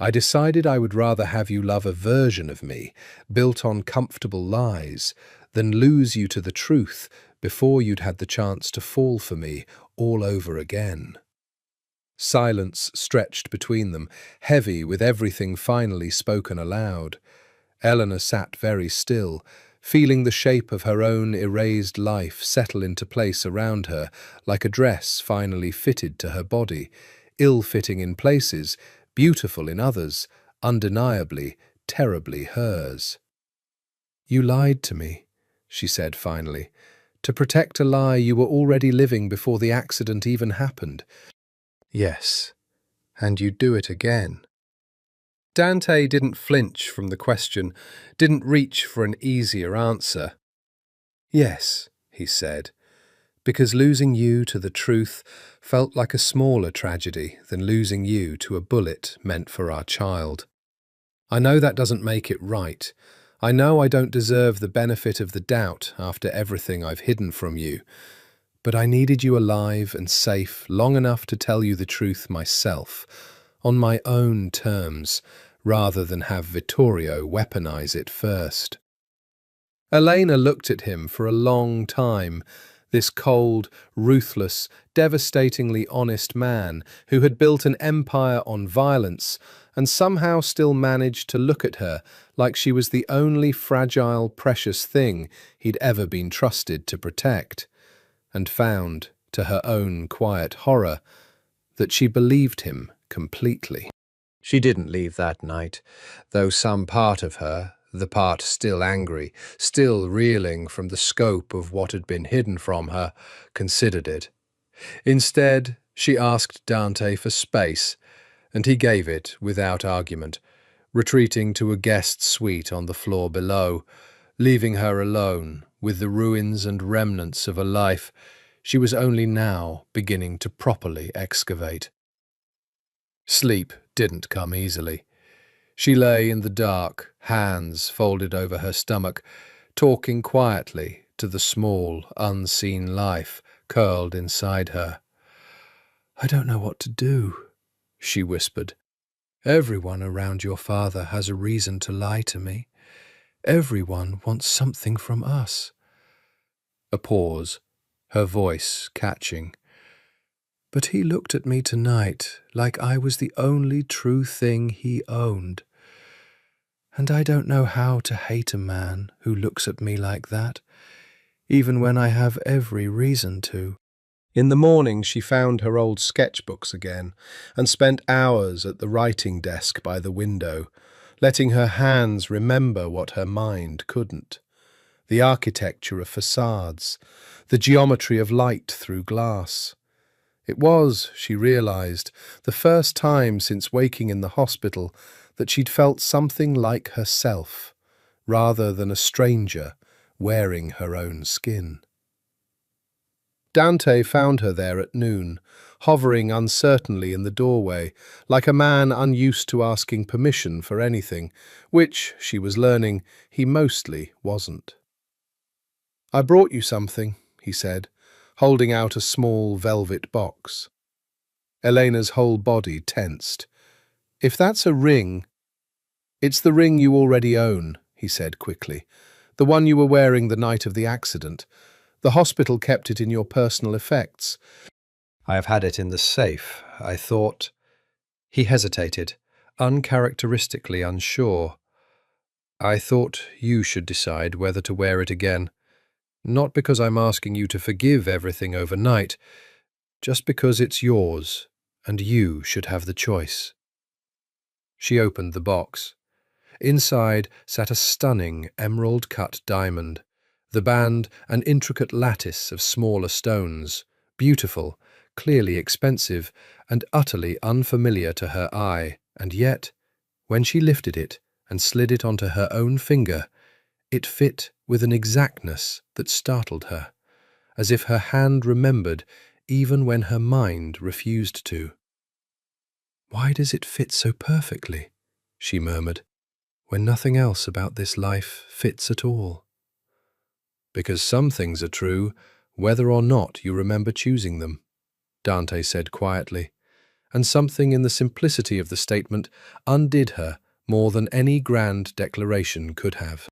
I decided I would rather have you love a version of me, built on comfortable lies, than lose you to the truth before you'd had the chance to fall for me all over again." Silence stretched between them, heavy with everything finally spoken aloud. Eleanor sat very still, feeling the shape of her own erased life settle into place around her, like a dress finally fitted to her body, ill-fitting in places, beautiful in others, undeniably, terribly hers. "You lied to me," she said finally. "To protect a lie you were already living before the accident even happened." "Yes, and you'd do it again." Dante didn't flinch from the question, didn't reach for an easier answer. "Yes," he said, "because losing you to the truth felt like a smaller tragedy than losing you to a bullet meant for our child. I know that doesn't make it right. I know I don't deserve the benefit of the doubt after everything I've hidden from you, but I needed you alive and safe long enough to tell you the truth myself, on my own terms, rather than have Vittorio weaponize it first." Elena looked at him for a long time, this cold, ruthless, devastatingly honest man who had built an empire on violence and somehow still managed to look at her like she was the only fragile, precious thing he'd ever been trusted to protect, and found, to her own quiet horror, that she believed him completely. She didn't leave that night, though some part of her, the part still angry, still reeling from the scope of what had been hidden from her, considered it. Instead, she asked Dante for space, and he gave it without argument, retreating to a guest suite on the floor below, leaving her alone with the ruins and remnants of a life she was only now beginning to properly excavate. Sleep didn't come easily. She lay in the dark, hands folded over her stomach, talking quietly to the small, unseen life curled inside her. "I don't know what to do," she whispered. "Everyone around your father has a reason to lie to me. Everyone wants something from us." A pause, her voice catching. "But he looked at me tonight like I was the only true thing he owned. And I don't know how to hate a man who looks at me like that, even when I have every reason to." In the morning she found her old sketchbooks again and spent hours at the writing desk by the window, letting her hands remember what her mind couldn't. The architecture of facades, the geometry of light through glass. It was, she realized, the first time since waking in the hospital that she'd felt something like herself, rather than a stranger wearing her own skin. Dante found her there at noon, hovering uncertainly in the doorway, like a man unused to asking permission for anything, which, she was learning, he mostly wasn't. "I brought you something," he said, holding out a small velvet box. Elena's whole body tensed. "If that's a ring—" "It's the ring you already own," he said quickly. "The one you were wearing the night of the accident. The hospital kept it in your personal effects." "I have had it in the safe. I thought—" He hesitated, uncharacteristically unsure. "I thought you should decide whether to wear it again. Not because I'm asking you to forgive everything overnight, just because it's yours, and you should have the choice." She opened the box. Inside sat a stunning emerald-cut diamond, the band an intricate lattice of smaller stones, beautiful, clearly expensive, and utterly unfamiliar to her eye, and yet, when she lifted it and slid it onto her own finger, it fit with an exactness that startled her, as if her hand remembered even when her mind refused to. "Why does it fit so perfectly?" she murmured, "when nothing else about this life fits at all?" "Because some things are true, whether or not you remember choosing them," Dante said quietly, and something in the simplicity of the statement undid her more than any grand declaration could have.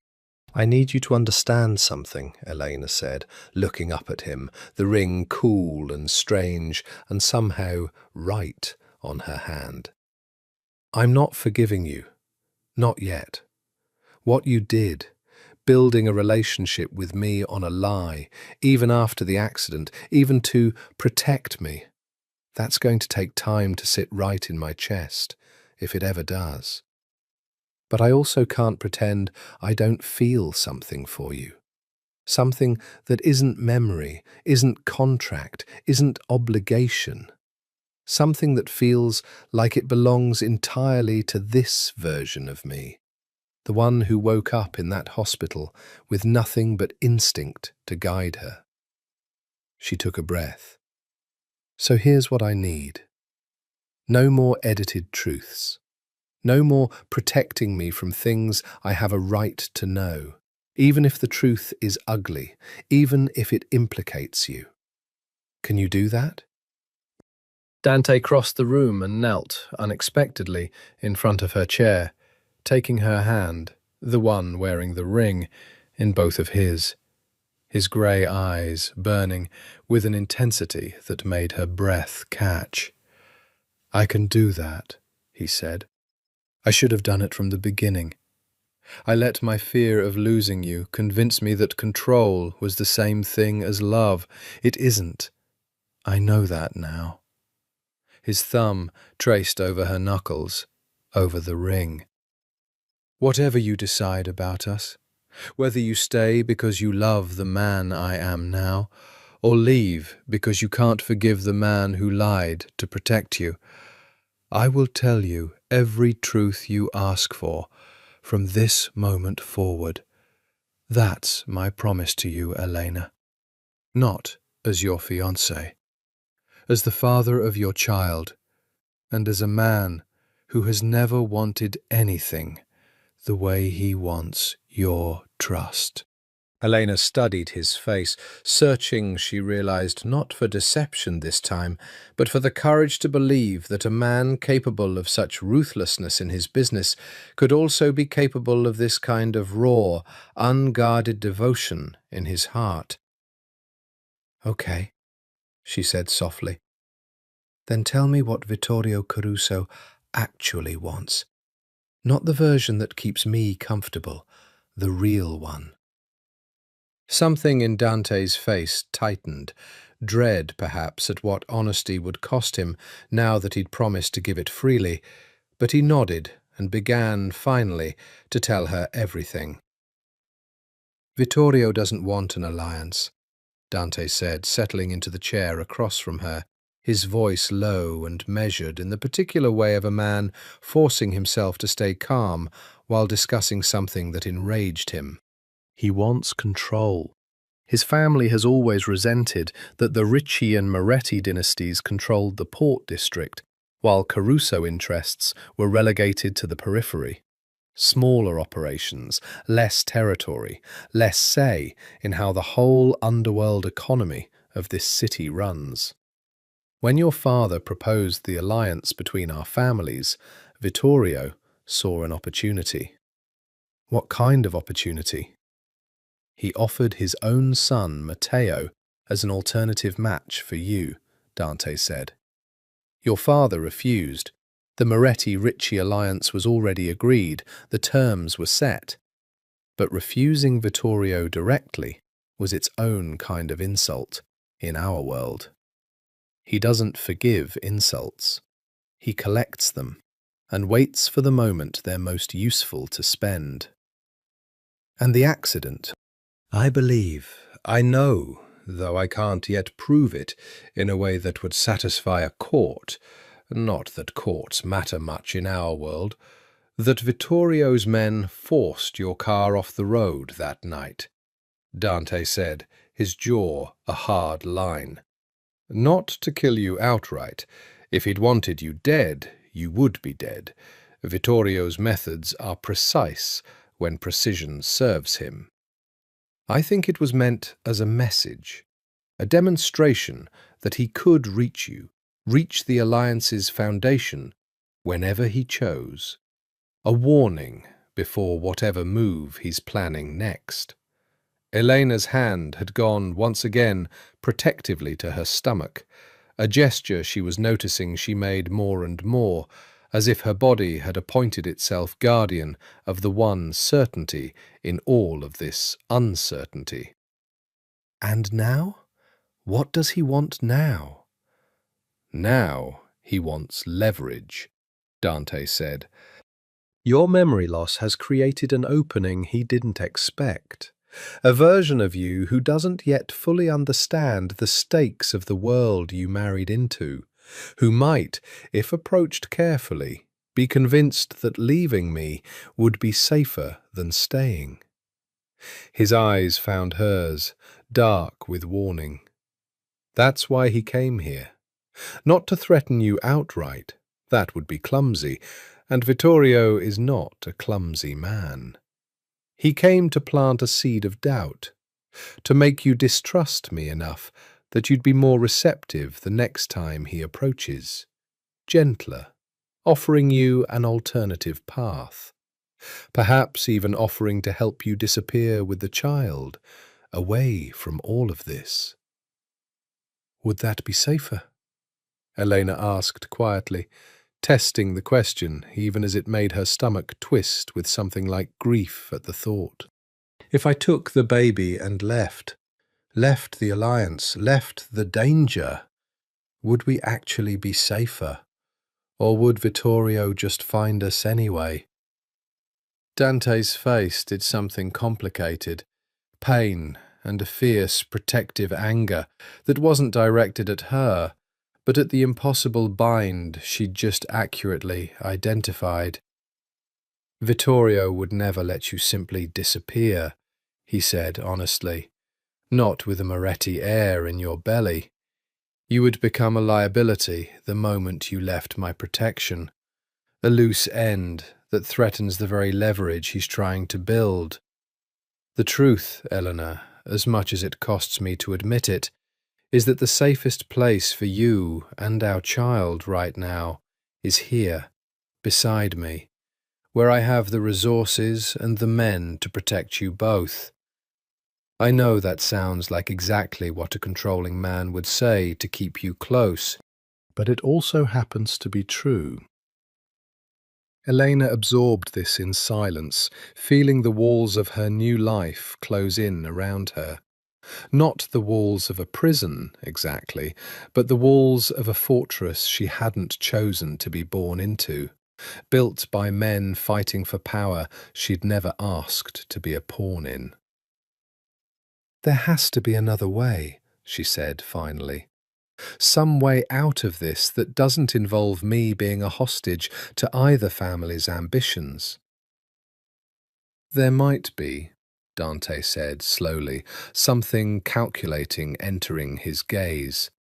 "I need you to understand something," Elena said, looking up at him, the ring cool and strange and somehow right on her hand. "I'm not forgiving you. Not yet. What you did, building a relationship with me on a lie, even after the accident, even to protect me, that's going to take time to sit right in my chest, if it ever does. But I also can't pretend I don't feel something for you. Something that isn't memory, isn't contract, isn't obligation. Something that feels like it belongs entirely to this version of me, the one who woke up in that hospital with nothing but instinct to guide her." She took a breath. "So here's what I need. No more edited truths. No more protecting me from things I have a right to know, even if the truth is ugly, even if it implicates you. Can you do that?" Dante crossed the room and knelt, unexpectedly, in front of her chair, taking her hand, the one wearing the ring, in both of his grey eyes burning with an intensity that made her breath catch. "I can do that," he said. "I should have done it from the beginning. I let my fear of losing you convince me that control was the same thing as love. It isn't. I know that now." His thumb traced over her knuckles, over the ring. "Whatever you decide about us, whether you stay because you love the man I am now, or leave because you can't forgive the man who lied to protect you, I will tell you every truth you ask for from this moment forward. That's my promise to you, Elena. Not as your fiancé, as the father of your child, and as a man who has never wanted anything the way he wants your trust." Elena studied his face, searching, she realized, not for deception this time, but for the courage to believe that a man capable of such ruthlessness in his business could also be capable of this kind of raw, unguarded devotion in his heart. "Okay," she said softly. "Then tell me what Vittorio Caruso actually wants. Not the version that keeps me comfortable, the real one." Something in Dante's face tightened, dread perhaps at what honesty would cost him now that he'd promised to give it freely, but he nodded and began, finally, to tell her everything. "Vittorio doesn't want an alliance," Dante said, settling into the chair across from her, his voice low and measured in the particular way of a man forcing himself to stay calm while discussing something that enraged him. "He wants control. His family has always resented that the Ricci and Moretti dynasties controlled the Port District, while Caruso interests were relegated to the periphery. Smaller operations, less territory, less say in how the whole underworld economy of this city runs. When your father proposed the alliance between our families, Vittorio saw an opportunity." "What kind of opportunity?" "He offered his own son, Matteo, as an alternative match for you," Dante said. "Your father refused. The Moretti-Ricci alliance was already agreed, the terms were set. But refusing Vittorio directly was its own kind of insult in our world. He doesn't forgive insults. He collects them and waits for the moment they're most useful to spend." "And the accident?" I know, though I can't yet prove it in a way that would satisfy a court, not that courts matter much in our world, that Vittorio's men forced your car off the road that night," Dante said, his jaw a hard line. "Not to kill you outright. If he'd wanted you dead, you would be dead. Vittorio's methods are precise when precision serves him. I think it was meant as a message, a demonstration that he could reach you, reach the Alliance's foundation whenever he chose. A warning before whatever move he's planning next." Elena's hand had gone once again protectively to her stomach, a gesture she was noticing she made more and more, as if her body had appointed itself guardian of the one certainty in all of this uncertainty. "And now? What does he want now?" "Now he wants leverage," Dante said. "Your memory loss has created an opening he didn't expect. A version of you who doesn't yet fully understand the stakes of the world you married into, who might, if approached carefully, be convinced that leaving me would be safer than staying." His eyes found hers, dark with warning. "That's why he came here. Not to threaten you outright. That would be clumsy, and Vittorio is not a clumsy man. He came to plant a seed of doubt, to make you distrust me enough that you'd be more receptive the next time he approaches, gentler, offering you an alternative path, perhaps even offering to help you disappear with the child, away from all of this." "Would that be safer?" Elena asked quietly, testing the question even as it made her stomach twist with something like grief at the thought. "If I took the baby and left the alliance, left the danger, would we actually be safer? Or would Vittorio just find us anyway?" Dante's face did something complicated, pain and a fierce, protective anger that wasn't directed at her, but at the impossible bind she'd just accurately identified. "Vittorio would never let you simply disappear," he said honestly. "Not with a Moretti heir in your belly. You would become a liability the moment you left my protection, a loose end that threatens the very leverage he's trying to build. The truth, Eleanor, as much as it costs me to admit it, is that the safest place for you and our child right now is here, beside me, where I have the resources and the men to protect you both. I know that sounds like exactly what a controlling man would say to keep you close, but it also happens to be true." Elena absorbed this in silence, feeling the walls of her new life close in around her. Not the walls of a prison, exactly, but the walls of a fortress she hadn't chosen to be born into, built by men fighting for power she'd never asked to be a pawn in. "There has to be another way," she said finally. "Some way out of this that doesn't involve me being a hostage to either family's ambitions." "There might be," Dante said slowly, something calculating entering his gaze.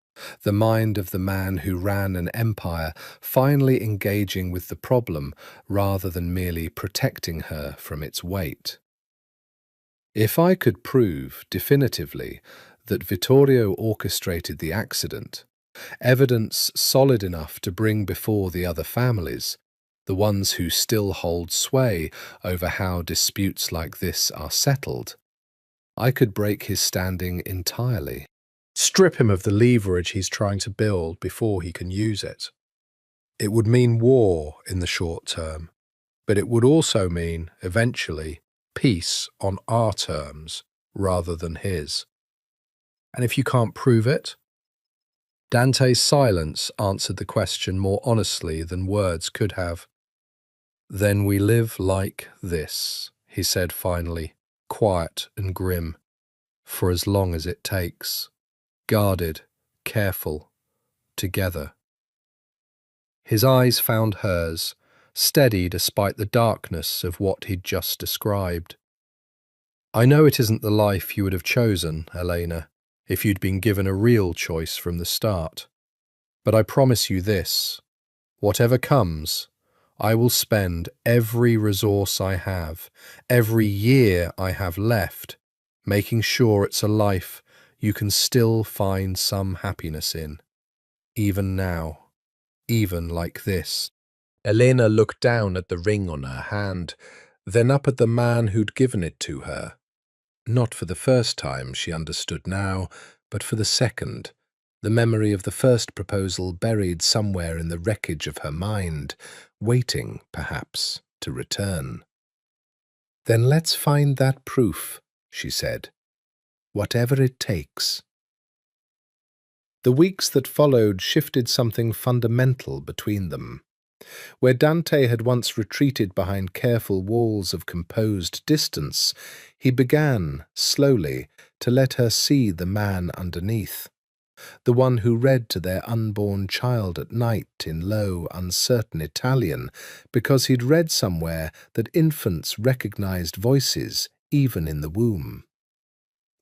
The mind of the man who ran an empire finally engaging with the problem rather than merely protecting her from its weight. "If I could prove definitively that Vittorio orchestrated the accident, evidence solid enough to bring before the other families, the ones who still hold sway over how disputes like this are settled, I could break his standing entirely. Strip him of the leverage he's trying to build before he can use it. It would mean war in the short term, but it would also mean, eventually, peace on our terms rather than his. And if you can't prove it?" Dante's silence answered the question more honestly than words could have. "Then we live like this," he said finally, quiet and grim, "for as long as it takes. Guarded, careful, together." His eyes found hers, steady despite the darkness of what he'd just described. "I know it isn't the life you would have chosen, Elena, if you'd been given a real choice from the start. But I promise you this, whatever comes, I will spend every resource I have, every year I have left, making sure it's a life you can still find some happiness in, even now, even like this." Elena looked down at the ring on her hand, then up at the man who'd given it to her. Not for the first time, she understood now, but for the second, the memory of the first proposal buried somewhere in the wreckage of her mind, waiting, perhaps, to return. "Then let's find that proof," she said, "whatever it takes." The weeks that followed shifted something fundamental between them. Where Dante had once retreated behind careful walls of composed distance, he began, slowly, to let her see the man underneath, the one who read to their unborn child at night in low, uncertain Italian, because he'd read somewhere that infants recognized voices even in the womb.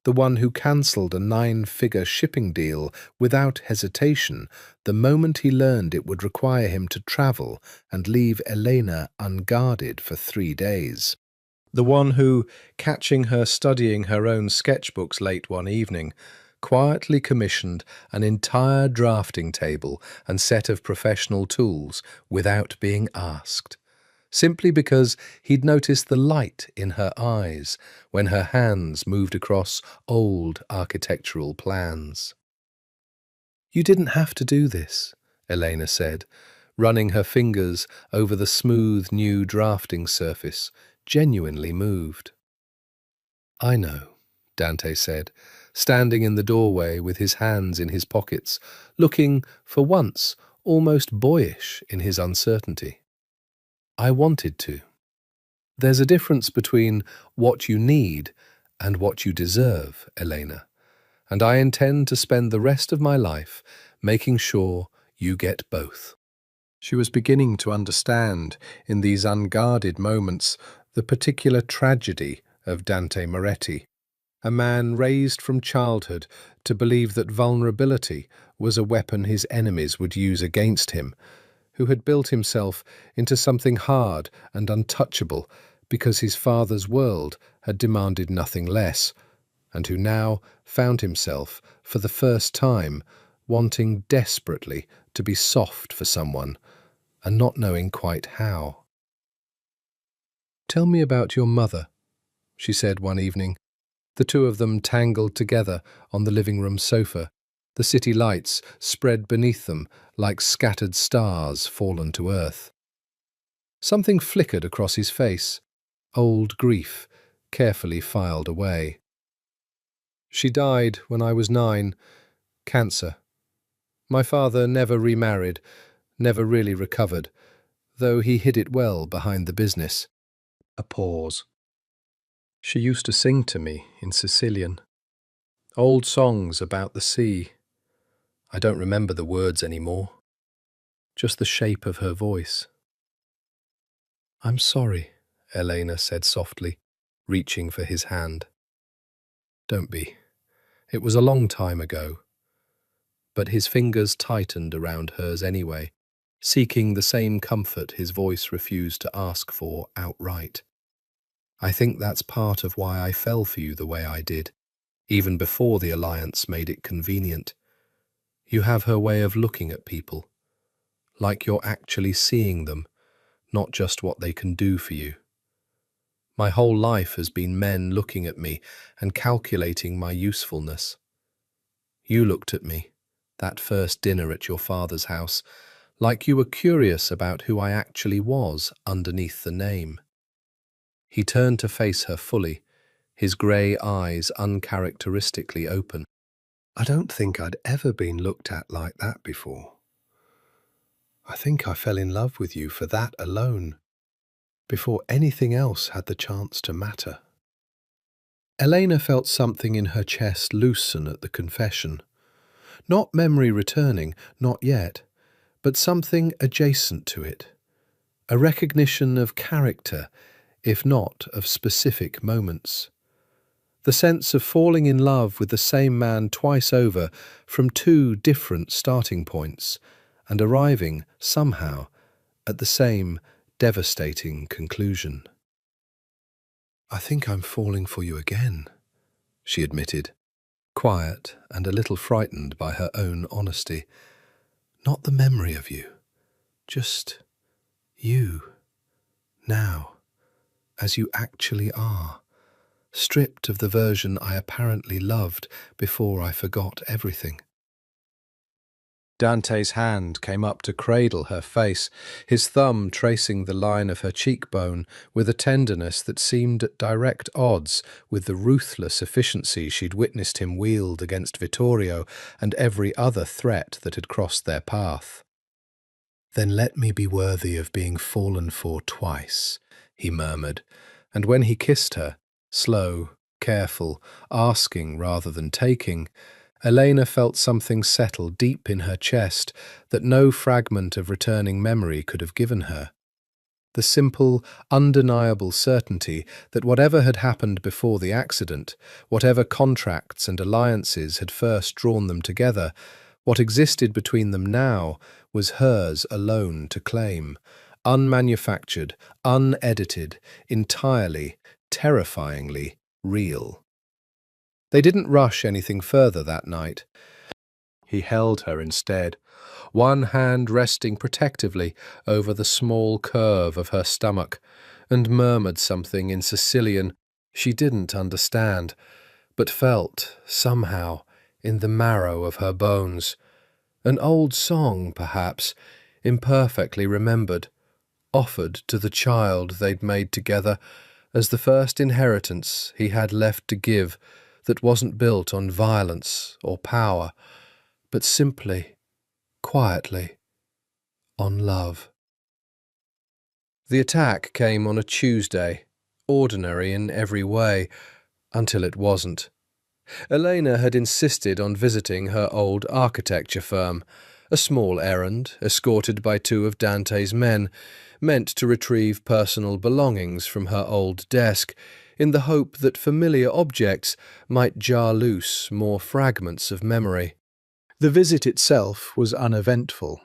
The one who cancelled a 9-figure shipping deal without hesitation the moment he learned it would require him to travel and leave Elena unguarded for 3 days. The one who, catching her studying her own sketchbooks late one evening, quietly commissioned an entire drafting table and set of professional tools without being asked, simply because he'd noticed the light in her eyes when her hands moved across old architectural plans. "You didn't have to do this," Elena said, running her fingers over the smooth new drafting surface, genuinely moved. "I know," Dante said, standing in the doorway with his hands in his pockets, looking, for once, almost boyish in his uncertainty. "I wanted to. There's a difference between what you need and what you deserve, Elena, and I intend to spend the rest of my life making sure you get both." She was beginning to understand, in these unguarded moments, the particular tragedy of Dante Moretti, a man raised from childhood to believe that vulnerability was a weapon his enemies would use against him, who had built himself into something hard and untouchable because his father's world had demanded nothing less, and who now found himself, for the first time, wanting desperately to be soft for someone, and not knowing quite how. "Tell me about your mother," she said one evening, the two of them tangled together on the living room sofa, the city lights spread beneath them like scattered stars fallen to earth. Something flickered across his face, old grief, carefully filed away. She died when I was 9. Cancer. My father never remarried, never really recovered, though he hid it well behind the business. A pause. She used to sing to me in Sicilian. Old songs about the sea. I don't remember the words anymore. Just the shape of her voice. I'm sorry, Elena said softly, reaching for his hand. Don't be. It was a long time ago. But his fingers tightened around hers anyway, seeking the same comfort his voice refused to ask for outright. I think that's part of why I fell for you the way I did, even before the alliance made it convenient. You have her way of looking at people, like you're actually seeing them, not just what they can do for you. My whole life has been men looking at me and calculating my usefulness. You looked at me, that first dinner at your father's house, like you were curious about who I actually was underneath the name. He turned to face her fully, his grey eyes uncharacteristically open. I don't think I'd ever been looked at like that before. I think I fell in love with you for that alone, before anything else had the chance to matter. Elena felt something in her chest loosen at the confession. Not memory returning, not yet, but something adjacent to it. A recognition of character, if not of specific moments. The sense of falling in love with the same man twice over from 2 different starting points and arriving, somehow, at the same devastating conclusion. I think I'm falling for you again, she admitted, quiet and a little frightened by her own honesty. Not the memory of you, just you, now, as you actually are, stripped of the version I apparently loved before I forgot everything. Dante's hand came up to cradle her face, his thumb tracing the line of her cheekbone with a tenderness that seemed at direct odds with the ruthless efficiency she'd witnessed him wield against Vittorio and every other threat that had crossed their path. Then let me be worthy of being fallen for twice, he murmured, and when he kissed her, slow, careful, asking rather than taking, Elena felt something settle deep in her chest that no fragment of returning memory could have given her. The simple, undeniable certainty that whatever had happened before the accident, whatever contracts and alliances had first drawn them together, what existed between them now was hers alone to claim, unmanufactured, unedited, entirely, terrifyingly real. They didn't rush anything further that night. He held her instead, one hand resting protectively over the small curve of her stomach, and murmured something in Sicilian she didn't understand, but felt, somehow, in the marrow of her bones. An old song, perhaps, imperfectly remembered, offered to the child they'd made together as the first inheritance he had left to give that wasn't built on violence or power, but simply, quietly, on love. The attack came on a Tuesday, ordinary in every way, until it wasn't. Elena had insisted on visiting her old architecture firm, a small errand, escorted by 2 of Dante's men, meant to retrieve personal belongings from her old desk, in the hope that familiar objects might jar loose more fragments of memory. The visit itself was uneventful.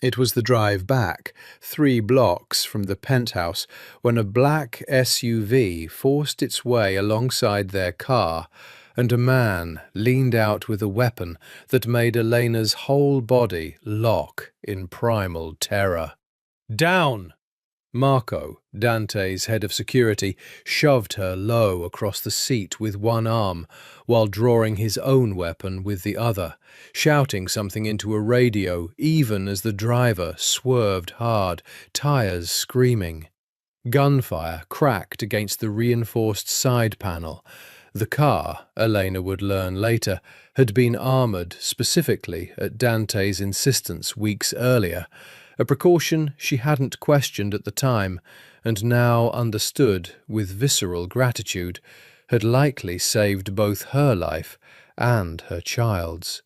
It was the drive back, 3 blocks from the penthouse, when a black SUV forced its way alongside their car, and a man leaned out with a weapon that made Elena's whole body lock in primal terror. "Down!" Marco, Dante's head of security, shoved her low across the seat with one arm, while drawing his own weapon with the other, shouting something into a radio even as the driver swerved hard, tires screaming. Gunfire cracked against the reinforced side panel. The car, Elena would learn later, had been armoured specifically at Dante's insistence weeks earlier, a precaution she hadn't questioned at the time, and now understood with visceral gratitude, had likely saved both her life and her child's.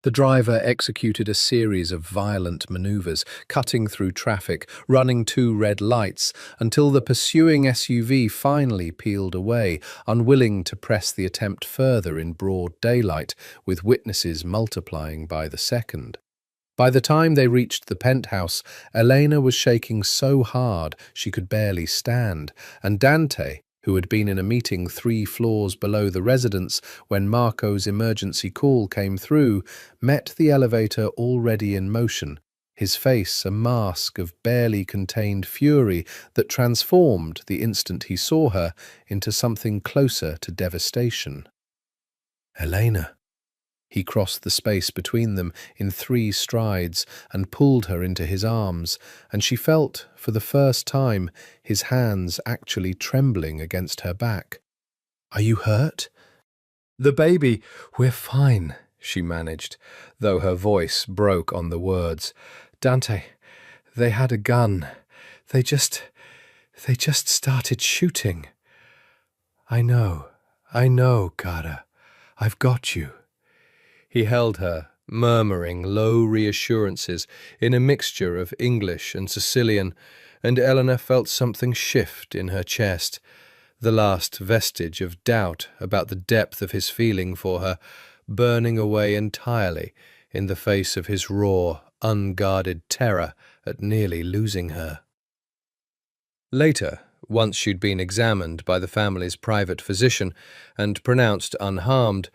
The driver executed a series of violent manoeuvres, cutting through traffic, running 2 red lights, until the pursuing SUV finally peeled away, unwilling to press the attempt further in broad daylight, with witnesses multiplying by the second. By the time they reached the penthouse, Elena was shaking so hard she could barely stand, and Dante, who had been in a meeting 3 floors below the residence when Marco's emergency call came through, met the elevator already in motion, his face a mask of barely contained fury that transformed, the instant he saw her, into something closer to devastation. "Elena." He crossed the space between them in 3 strides and pulled her into his arms, and she felt, for the first time, his hands actually trembling against her back. "Are you hurt?" "The baby, we're fine," she managed, though her voice broke on the words. "Dante, they had a gun. They just started shooting." I know, cara. I've got you." He held her, murmuring low reassurances in a mixture of English and Sicilian, and Eleanor felt something shift in her chest, the last vestige of doubt about the depth of his feeling for her, burning away entirely in the face of his raw, unguarded terror at nearly losing her. Later, once she'd been examined by the family's private physician and pronounced unharmed,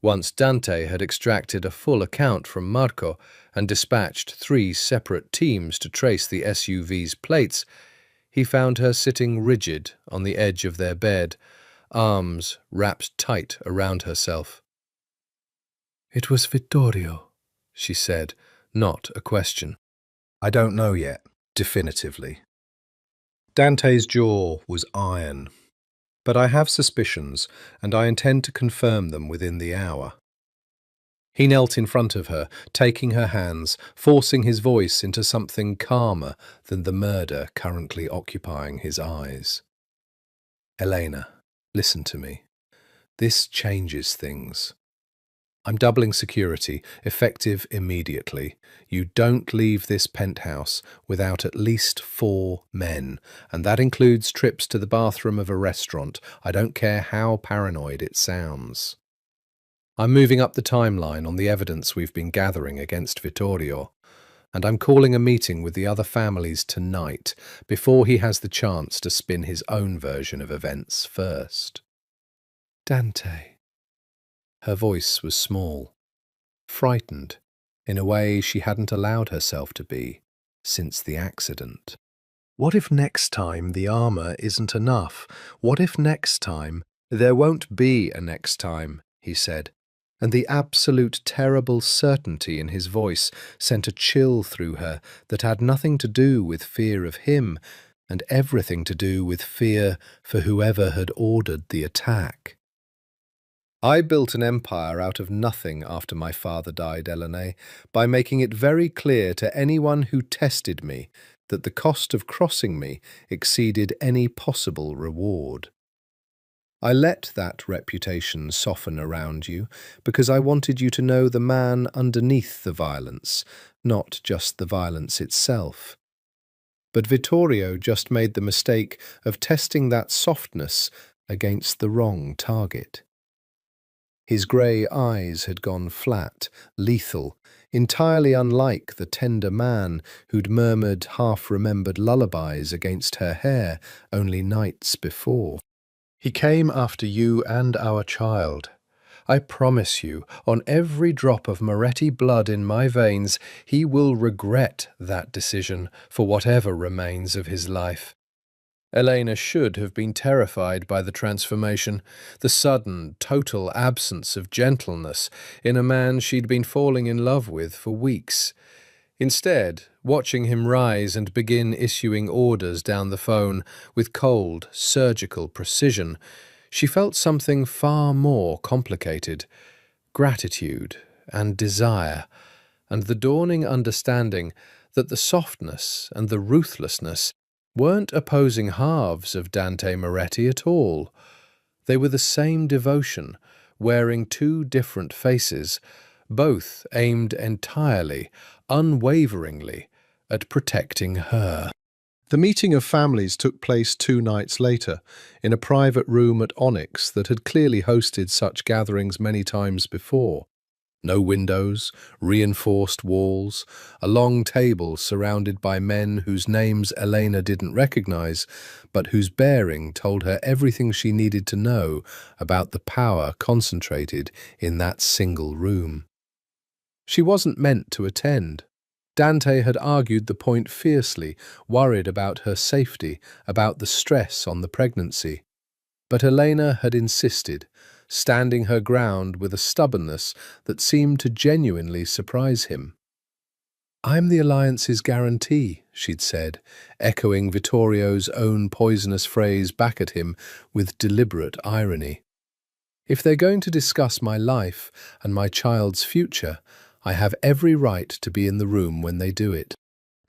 once Dante had extracted a full account from Marco and dispatched 3 separate teams to trace the SUV's plates, he found her sitting rigid on the edge of their bed, arms wrapped tight around herself. "It was Vittorio," she said, not a question. "I don't know yet, definitively." Dante's jaw was iron. "But I have suspicions, and I intend to confirm them within the hour." He knelt in front of her, taking her hands, forcing his voice into something calmer than the murder currently occupying his eyes. "Elena, listen to me. This changes things. I'm doubling security, effective immediately. You don't leave this penthouse without at least 4 men, and that includes trips to the bathroom of a restaurant. I don't care how paranoid it sounds. I'm moving up the timeline on the evidence we've been gathering against Vittorio, and I'm calling a meeting with the other families tonight, before he has the chance to spin his own version of events first." "Dante." Her voice was small, frightened, in a way she hadn't allowed herself to be since the accident. "What if next time the armour isn't enough? What if next time—" "There won't be a next time," he said, and the absolute terrible certainty in his voice sent a chill through her that had nothing to do with fear of him and everything to do with fear for whoever had ordered the attack. "I built an empire out of nothing after my father died, Eleanor, by making it very clear to anyone who tested me that the cost of crossing me exceeded any possible reward. I let that reputation soften around you because I wanted you to know the man underneath the violence, not just the violence itself. But Vittorio just made the mistake of testing that softness against the wrong target. His grey eyes had gone flat, lethal, entirely unlike the tender man who'd murmured half-remembered lullabies against her hair only nights before. He came after you and our child. I promise you, on every drop of Moretti blood in my veins, he will regret that decision for whatever remains of his life." Elena should have been terrified by the transformation, the sudden, total absence of gentleness in a man she'd been falling in love with for weeks. Instead, watching him rise and begin issuing orders down the phone with cold, surgical precision, She felt something far more complicated: gratitude and desire, and the dawning understanding that the softness and the ruthlessness weren't opposing halves of Dante Moretti at all. They were the same devotion, wearing two different faces, both aimed entirely, unwaveringly, at protecting her. The meeting of families took place 2 nights later, in a private room at Onyx that had clearly hosted such gatherings many times before. No windows, reinforced walls, a long table surrounded by men whose names Elena didn't recognize, but whose bearing told her everything she needed to know about the power concentrated in that single room. She wasn't meant to attend. Dante had argued the point fiercely, worried about her safety, about the stress on the pregnancy. But Elena had insisted, standing her ground with a stubbornness that seemed to genuinely surprise him. "I'm the Alliance's guarantee," she'd said, echoing Vittorio's own poisonous phrase back at him with deliberate irony. "If they're going to discuss my life and my child's future, I have every right to be in the room when they do it."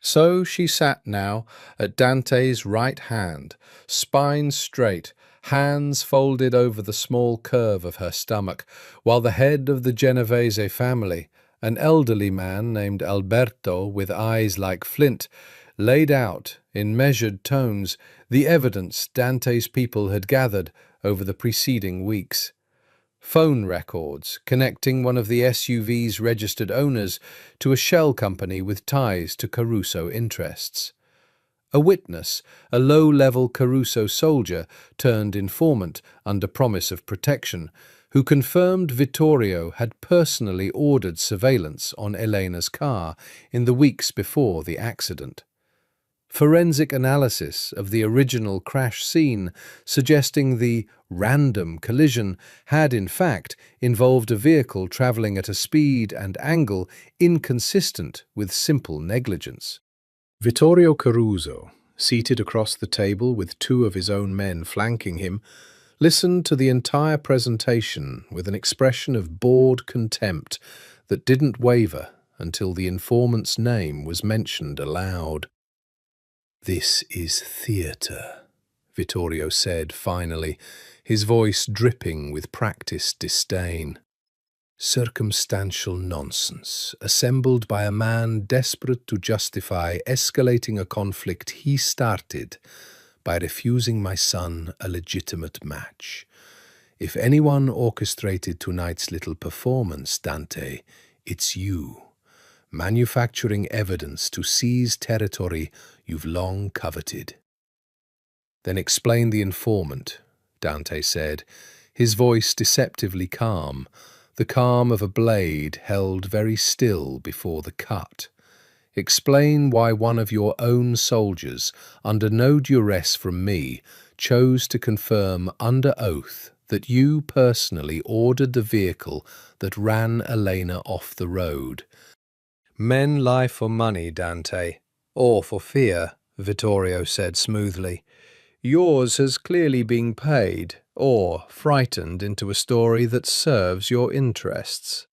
So she sat now at Dante's right hand, spine straight, hands folded over the small curve of her stomach, while the head of the Genovese family, an elderly man named Alberto with eyes like flint, laid out, in measured tones, the evidence Dante's people had gathered over the preceding weeks. Phone records connecting one of the SUV's registered owners to a shell company with ties to Caruso interests. A witness, a low-level Caruso soldier turned informant under promise of protection, who confirmed Vittorio had personally ordered surveillance on Elena's car in the weeks before the accident. Forensic analysis of the original crash scene suggesting the random collision had in fact involved a vehicle travelling at a speed and angle inconsistent with simple negligence. Vittorio Caruso, seated across the table with 2 of his own men flanking him, listened to the entire presentation with an expression of bored contempt that didn't waver until the informant's name was mentioned aloud. "This is theatre," Vittorio said finally, his voice dripping with practiced disdain. "Circumstantial nonsense, assembled by a man desperate to justify escalating a conflict he started by refusing my son a legitimate match. If anyone orchestrated tonight's little performance, Dante, it's you. Manufacturing evidence to seize territory you've long coveted." "Then explain the informant," Dante said, his voice deceptively calm, the calm of a blade held very still before the cut. "Explain why one of your own soldiers, under no duress from me, chose to confirm under oath that you personally ordered the vehicle that ran Elena off the road." "Men lie for money, Dante, or for fear," Vittorio said smoothly. "Yours has clearly been paid, or frightened into a story that serves your interests."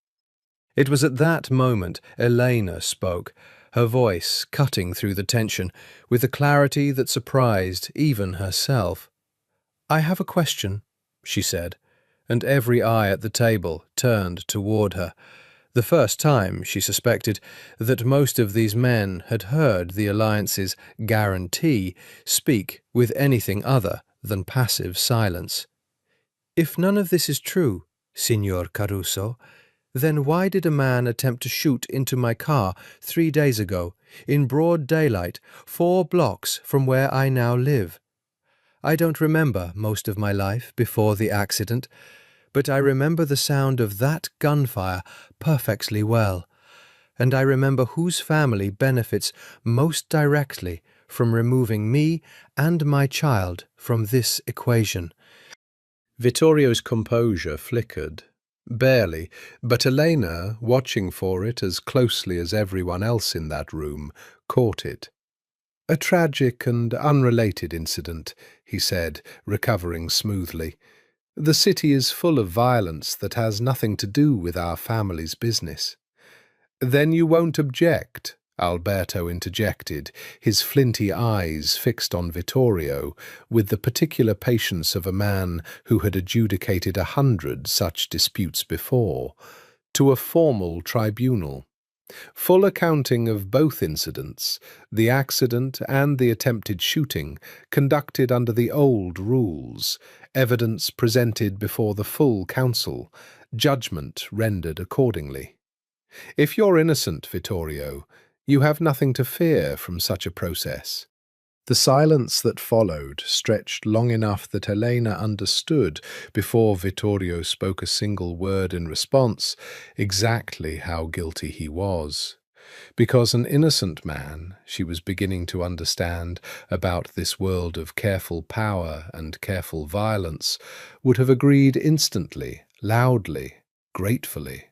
It was at that moment Elena spoke, her voice cutting through the tension, with a clarity that surprised even herself. "I have a question," she said, and every eye at the table turned toward her. The first time, she suspected, that most of these men had heard the Alliance's guarantee speak with anything other than passive silence. "If none of this is true, Signor Caruso, then why did a man attempt to shoot into my car 3 days ago, in broad daylight, 4 blocks from where I now live? I don't remember most of my life before the accident, but I remember the sound of that gunfire perfectly well, and I remember whose family benefits most directly from removing me and my child from this equation." Vittorio's composure flickered. Barely, but Elena, watching for it as closely as everyone else in that room, caught it. "A tragic and unrelated incident," he said, recovering smoothly. The city is full of violence that has nothing to do with our family's business. Then you won't object, Alberto interjected, his flinty eyes fixed on Vittorio with the particular patience of a man who had adjudicated 100 such disputes before, to a formal tribunal. Full accounting of both incidents, the accident and the attempted shooting, conducted under the old rules, evidence presented before the full council, judgment rendered accordingly. If you're innocent, Vittorio, you have nothing to fear from such a process. The silence that followed stretched long enough that Elena understood, before Vittorio spoke a single word in response, exactly how guilty he was. Because an innocent man, she was beginning to understand about this world of careful power and careful violence, would have agreed instantly, loudly, gratefully.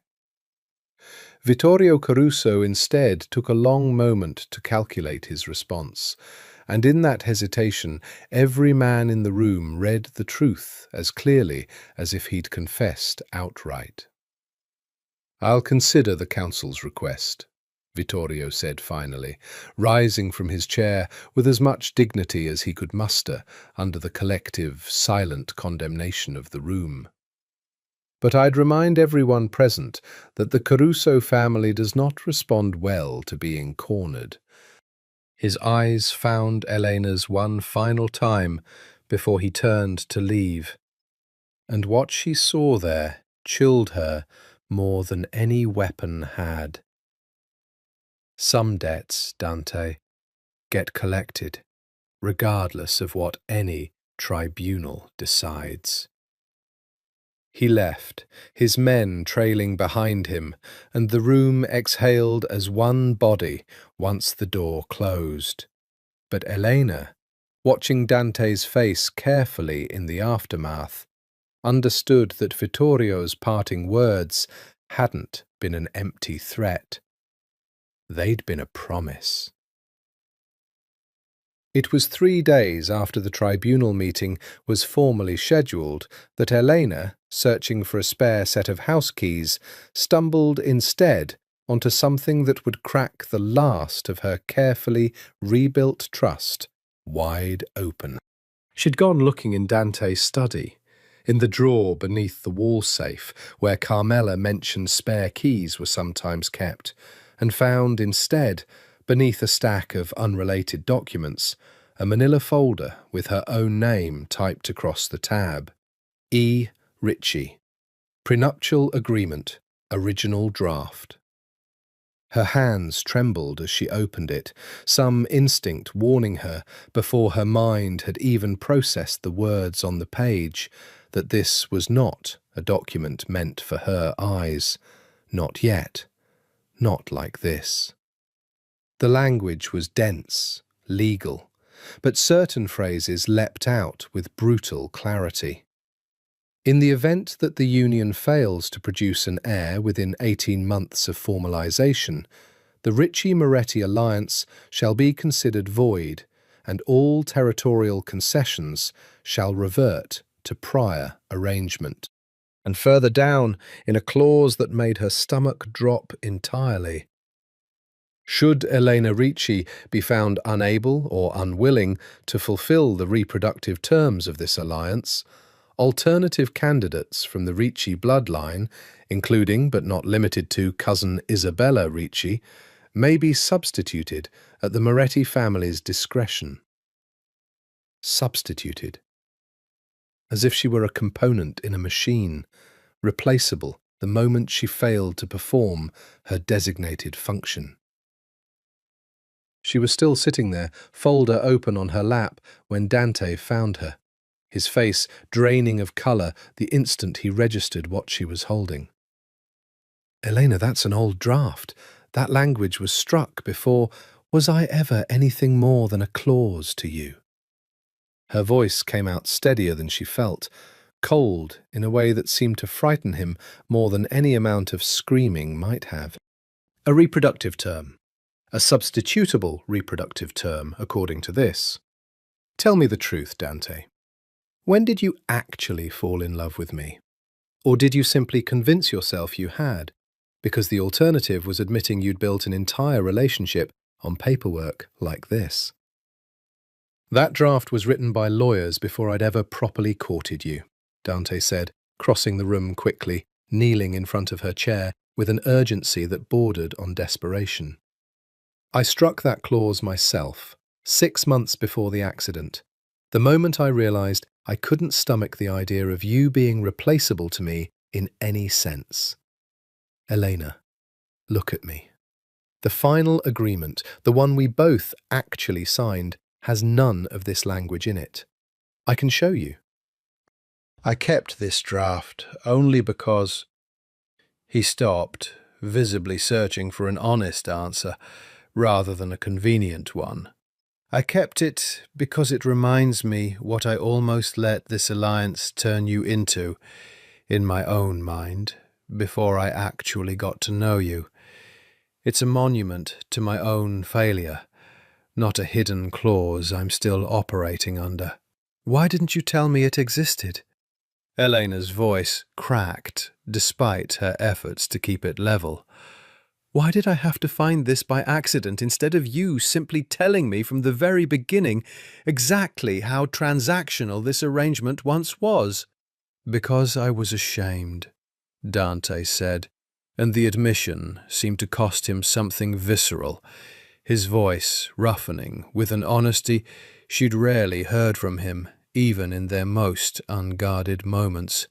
Vittorio Caruso instead took a long moment to calculate his response, and in that hesitation every man in the room read the truth as clearly as if he'd confessed outright. "I'll consider the council's request," Vittorio said finally, rising from his chair with as much dignity as he could muster under the collective, silent condemnation of the room. "But I'd remind everyone present that the Caruso family does not respond well to being cornered." His eyes found Elena's one final time before he turned to leave, and what she saw there chilled her more than any weapon had. Some debts, Dante, get collected, regardless of what any tribunal decides. He left, his men trailing behind him, and the room exhaled as one body once the door closed. But Elena, watching Dante's face carefully in the aftermath, understood that Vittorio's parting words hadn't been an empty threat. They'd been a promise. It was 3 days after the tribunal meeting was formally scheduled that Elena, searching for a spare set of house keys, stumbled instead onto something that would crack the last of her carefully rebuilt trust wide open. She'd gone looking in Dante's study, in the drawer beneath the wall safe where Carmela mentioned spare keys were sometimes kept, and found instead, beneath a stack of unrelated documents, a manila folder with her own name typed across the tab. E. Ritchie. Prenuptial Agreement. Original Draft. Her hands trembled as she opened it, some instinct warning her, before her mind had even processed the words on the page, that this was not a document meant for her eyes. Not yet. Not like this. The language was dense, legal, but certain phrases leapt out with brutal clarity. In the event that the union fails to produce an heir within 18 months of formalization, the Ritchie-Moretti alliance shall be considered void, and all territorial concessions shall revert to prior arrangement. And further down, in a clause that made her stomach drop entirely, should Elena Ricci be found unable or unwilling to fulfill the reproductive terms of this alliance, alternative candidates from the Ricci bloodline, including but not limited to cousin Isabella Ricci, may be substituted at the Moretti family's discretion. Substituted. As if she were a component in a machine, replaceable the moment she failed to perform her designated function. She was still sitting there, folder open on her lap, when Dante found her, his face draining of colour the instant he registered what she was holding. "Elena, that's an old draft. That language was struck before. Was I ever anything more than a clause to you?" Her voice came out steadier than she felt, cold in a way that seemed to frighten him more than any amount of screaming might have. "A reproductive term. A substitutable reproductive term, according to this. Tell me the truth, Dante. When did you actually fall in love with me? Or did you simply convince yourself you had? Because the alternative was admitting you'd built an entire relationship on paperwork like this. That draft was written by lawyers before I'd ever properly courted you, Dante said, crossing the room quickly, kneeling in front of her chair with an urgency that bordered on desperation. I struck that clause myself, 6 months before the accident, the moment I realized I couldn't stomach the idea of you being replaceable to me in any sense. Elena, look at me. The final agreement, the one we both actually signed, has none of this language in it. I can show you. I kept this draft only because... He stopped, visibly searching for an honest answer rather than a convenient one. I kept it because it reminds me what I almost let this alliance turn you into, in my own mind, before I actually got to know you. It's a monument to my own failure, not a hidden clause I'm still operating under. Why didn't you tell me it existed? Elena's voice cracked, despite her efforts to keep it level. Why did I have to find this by accident instead of you simply telling me from the very beginning exactly how transactional this arrangement once was? Because I was ashamed, Dante said, and the admission seemed to cost him something visceral, his voice roughening with an honesty she'd rarely heard from him, even in their most unguarded moments.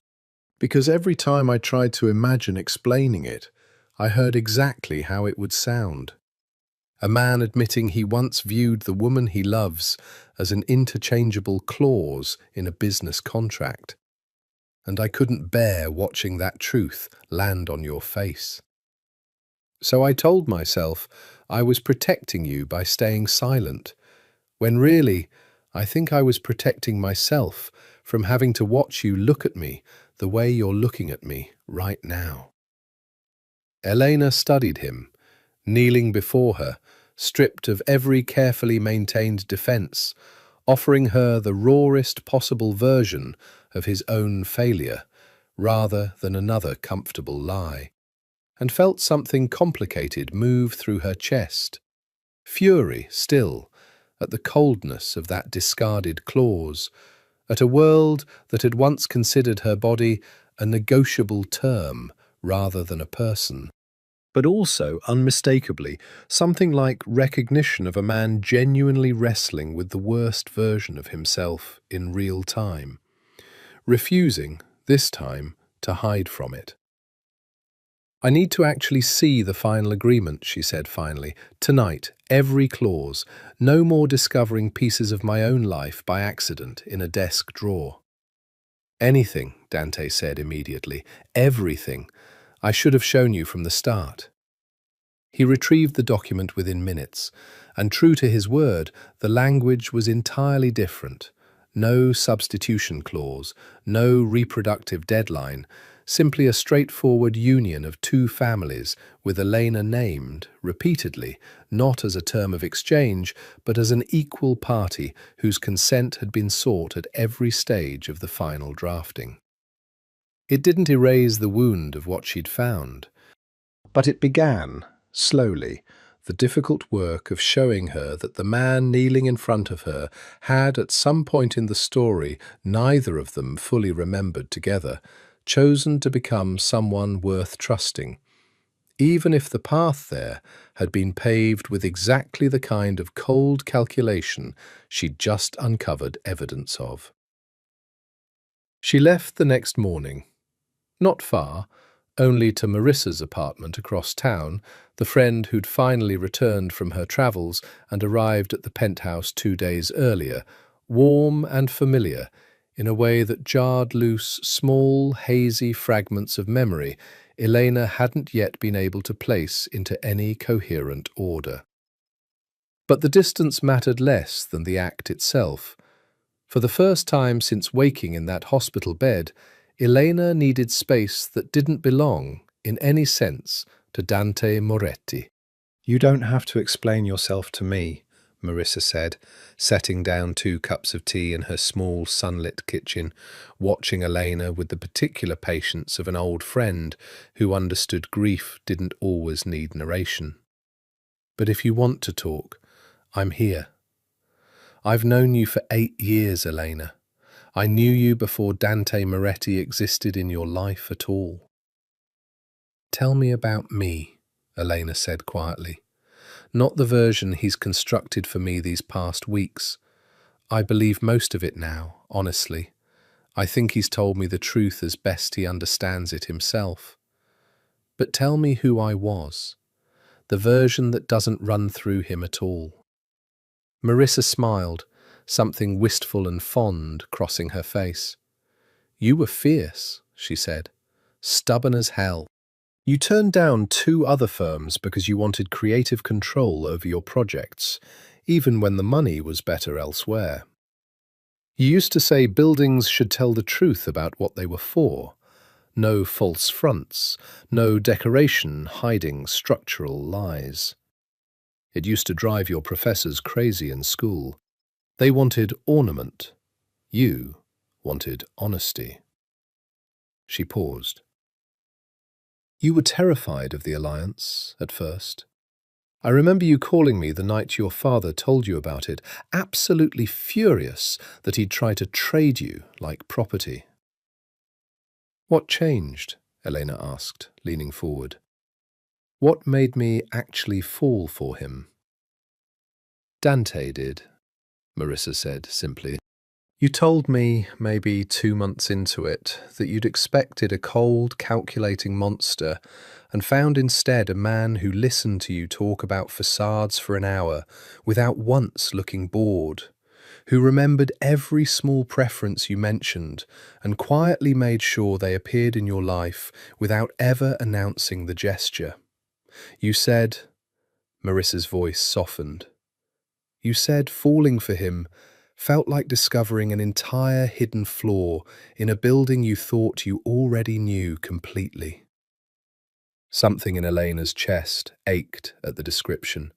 Because every time I tried to imagine explaining it, I heard exactly how it would sound. A man admitting he once viewed the woman he loves as an interchangeable clause in a business contract. And I couldn't bear watching that truth land on your face. So I told myself I was protecting you by staying silent, when really, I think I was protecting myself from having to watch you look at me the way you're looking at me right now. Elena studied him, kneeling before her, stripped of every carefully maintained defense, offering her the rawest possible version of his own failure, rather than another comfortable lie, and felt something complicated move through her chest. Fury, still, at the coldness of that discarded clause, at a world that had once considered her body a negotiable term rather than a person. But also, unmistakably, something like recognition of a man genuinely wrestling with the worst version of himself in real time, refusing, this time, to hide from it. I need to actually see the final agreement, she said finally. Tonight, every clause, no more discovering pieces of my own life by accident in a desk drawer. Anything, Dante said immediately. Everything. I should have shown you from the start. He retrieved the document within minutes, and true to his word, the language was entirely different. No substitution clause, no reproductive deadline, simply a straightforward union of two families with Elena named, repeatedly, not as a term of exchange, but as an equal party whose consent had been sought at every stage of the final drafting. It didn't erase the wound of what she'd found, but it began, slowly, the difficult work of showing her that the man kneeling in front of her had, at some point in the story neither of them fully remembered together, chosen to become someone worth trusting, even if the path there had been paved with exactly the kind of cold calculation she'd just uncovered evidence of. She left the next morning, not far, only to Marissa's apartment across town, the friend who'd finally returned from her travels and arrived at the penthouse 2 days earlier, warm and familiar, in a way that jarred loose small, hazy fragments of memory Elena hadn't yet been able to place into any coherent order. But the distance mattered less than the act itself. For the first time since waking in that hospital bed, Elena needed space that didn't belong, in any sense, to Dante Moretti. You don't have to explain yourself to me, Marissa said, setting down 2 cups of tea in her small, sunlit kitchen, watching Elena with the particular patience of an old friend who understood grief didn't always need narration. "But if you want to talk, I'm here. I've known you for 8 years, Elena. I knew you before Dante Moretti existed in your life at all." "Tell me about me," Elena said quietly. "Not the version he's constructed for me these past weeks. I believe most of it now, honestly. I think he's told me the truth as best he understands it himself. But tell me who I was, the version that doesn't run through him at all." Marissa smiled, something wistful and fond crossing her face. "You were fierce," she said. "Stubborn as hell. You turned down 2 other firms because you wanted creative control over your projects, even when the money was better elsewhere. You used to say buildings should tell the truth about what they were for. No false fronts, no decoration hiding structural lies. It used to drive your professors crazy in school. They wanted ornament. You wanted honesty." She paused. "You were terrified of the alliance at first. I remember you calling me the night your father told you about it, absolutely furious that he'd try to trade you like property." "What changed?" Elena asked, leaning forward. "What made me actually fall for him?" "Dante did," Marissa said simply. "You told me, maybe 2 months into it, that you'd expected a cold, calculating monster and found instead a man who listened to you talk about facades for an hour without once looking bored, who remembered every small preference you mentioned and quietly made sure they appeared in your life without ever announcing the gesture. You said," Marissa's voice softened, "you said falling for him felt like discovering an entire hidden flaw in a building you thought you already knew completely." Something in Elena's chest ached at the description,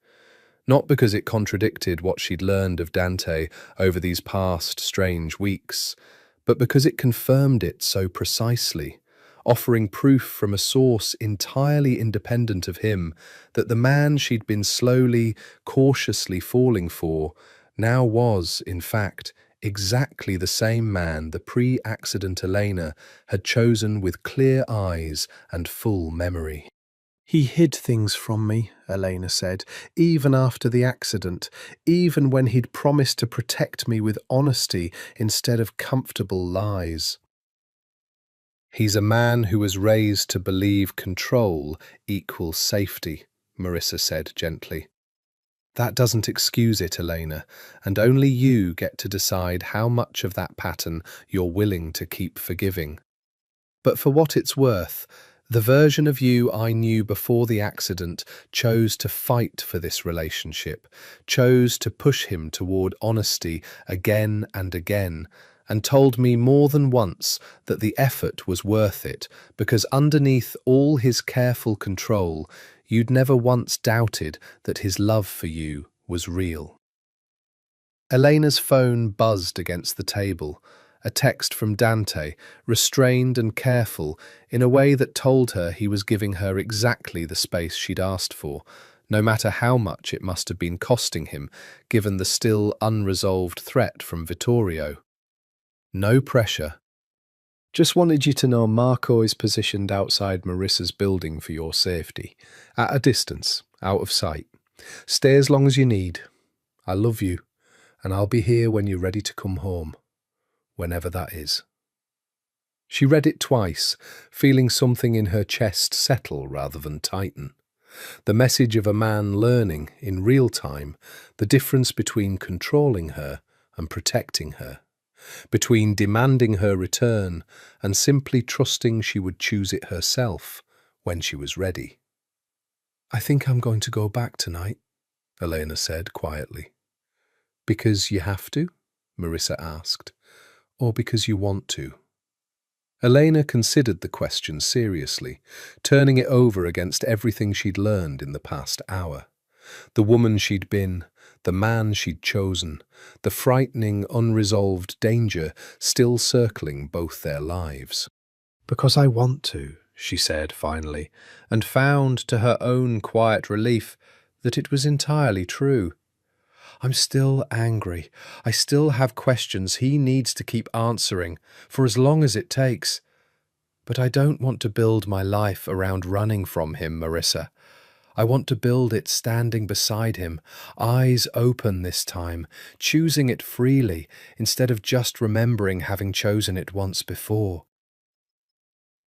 not because it contradicted what she'd learned of Dante over these past strange weeks, but because it confirmed it so precisely, offering proof from a source entirely independent of him that the man she'd been slowly, cautiously falling for now was, in fact, exactly the same man the pre-accident Elena had chosen with clear eyes and full memory. "He hid things from me," Elena said, "even after the accident, even when he'd promised to protect me with honesty instead of comfortable lies." "He's a man who was raised to believe control equals safety," Marissa said gently. "That doesn't excuse it, Elena, and only you get to decide how much of that pattern you're willing to keep forgiving. But for what it's worth, the version of you I knew before the accident chose to fight for this relationship, chose to push him toward honesty again and again, and told me more than once that the effort was worth it because underneath all his careful control, you'd never once doubted that his love for you was real." Elena's phone buzzed against the table, a text from Dante, restrained and careful in a way that told her he was giving her exactly the space she'd asked for, no matter how much it must have been costing him, given the still unresolved threat from Vittorio. "No pressure. Just wanted you to know Marco is positioned outside Marissa's building for your safety, at a distance, out of sight. Stay as long as you need. I love you, and I'll be here when you're ready to come home, whenever that is." She read it twice, feeling something in her chest settle rather than tighten. The message of a man learning, in real time, the difference between controlling her and protecting her, between demanding her return and simply trusting she would choose it herself when she was ready. "I think I'm going to go back tonight," Elena said quietly. "Because you have to?" Marissa asked. "Or because you want to?" Elena considered the question seriously, turning it over against everything she'd learned in the past hour. The woman she'd been, the man she'd chosen, the frightening, unresolved danger still circling both their lives. "Because I want to," she said finally, and found to her own quiet relief that it was entirely true. "I'm still angry. I still have questions he needs to keep answering, for as long as it takes. But I don't want to build my life around running from him, Marissa. I want to build it standing beside him, eyes open this time, choosing it freely instead of just remembering having chosen it once before."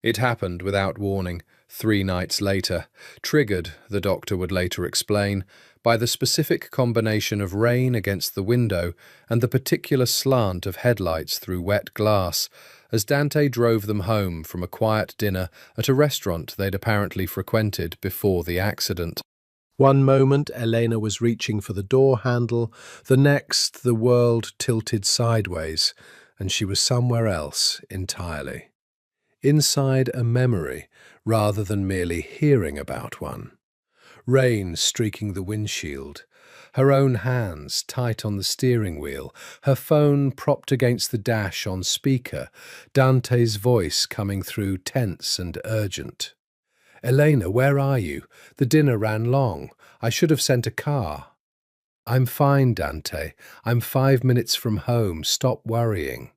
It happened without warning, 3 nights later, triggered, the doctor would later explain, by the specific combination of rain against the window and the particular slant of headlights through wet glass, as Dante drove them home from a quiet dinner at a restaurant they'd apparently frequented before the accident. One moment Elena was reaching for the door handle, the next the world tilted sideways, and she was somewhere else entirely. Inside a memory, rather than merely hearing about one. Rain streaking the windshield, her own hands tight on the steering wheel, her phone propped against the dash on speaker, Dante's voice coming through tense and urgent. "Elena, where are you? The dinner ran long. I should have sent a car." "I'm fine, Dante. I'm 5 minutes from home. Stop worrying."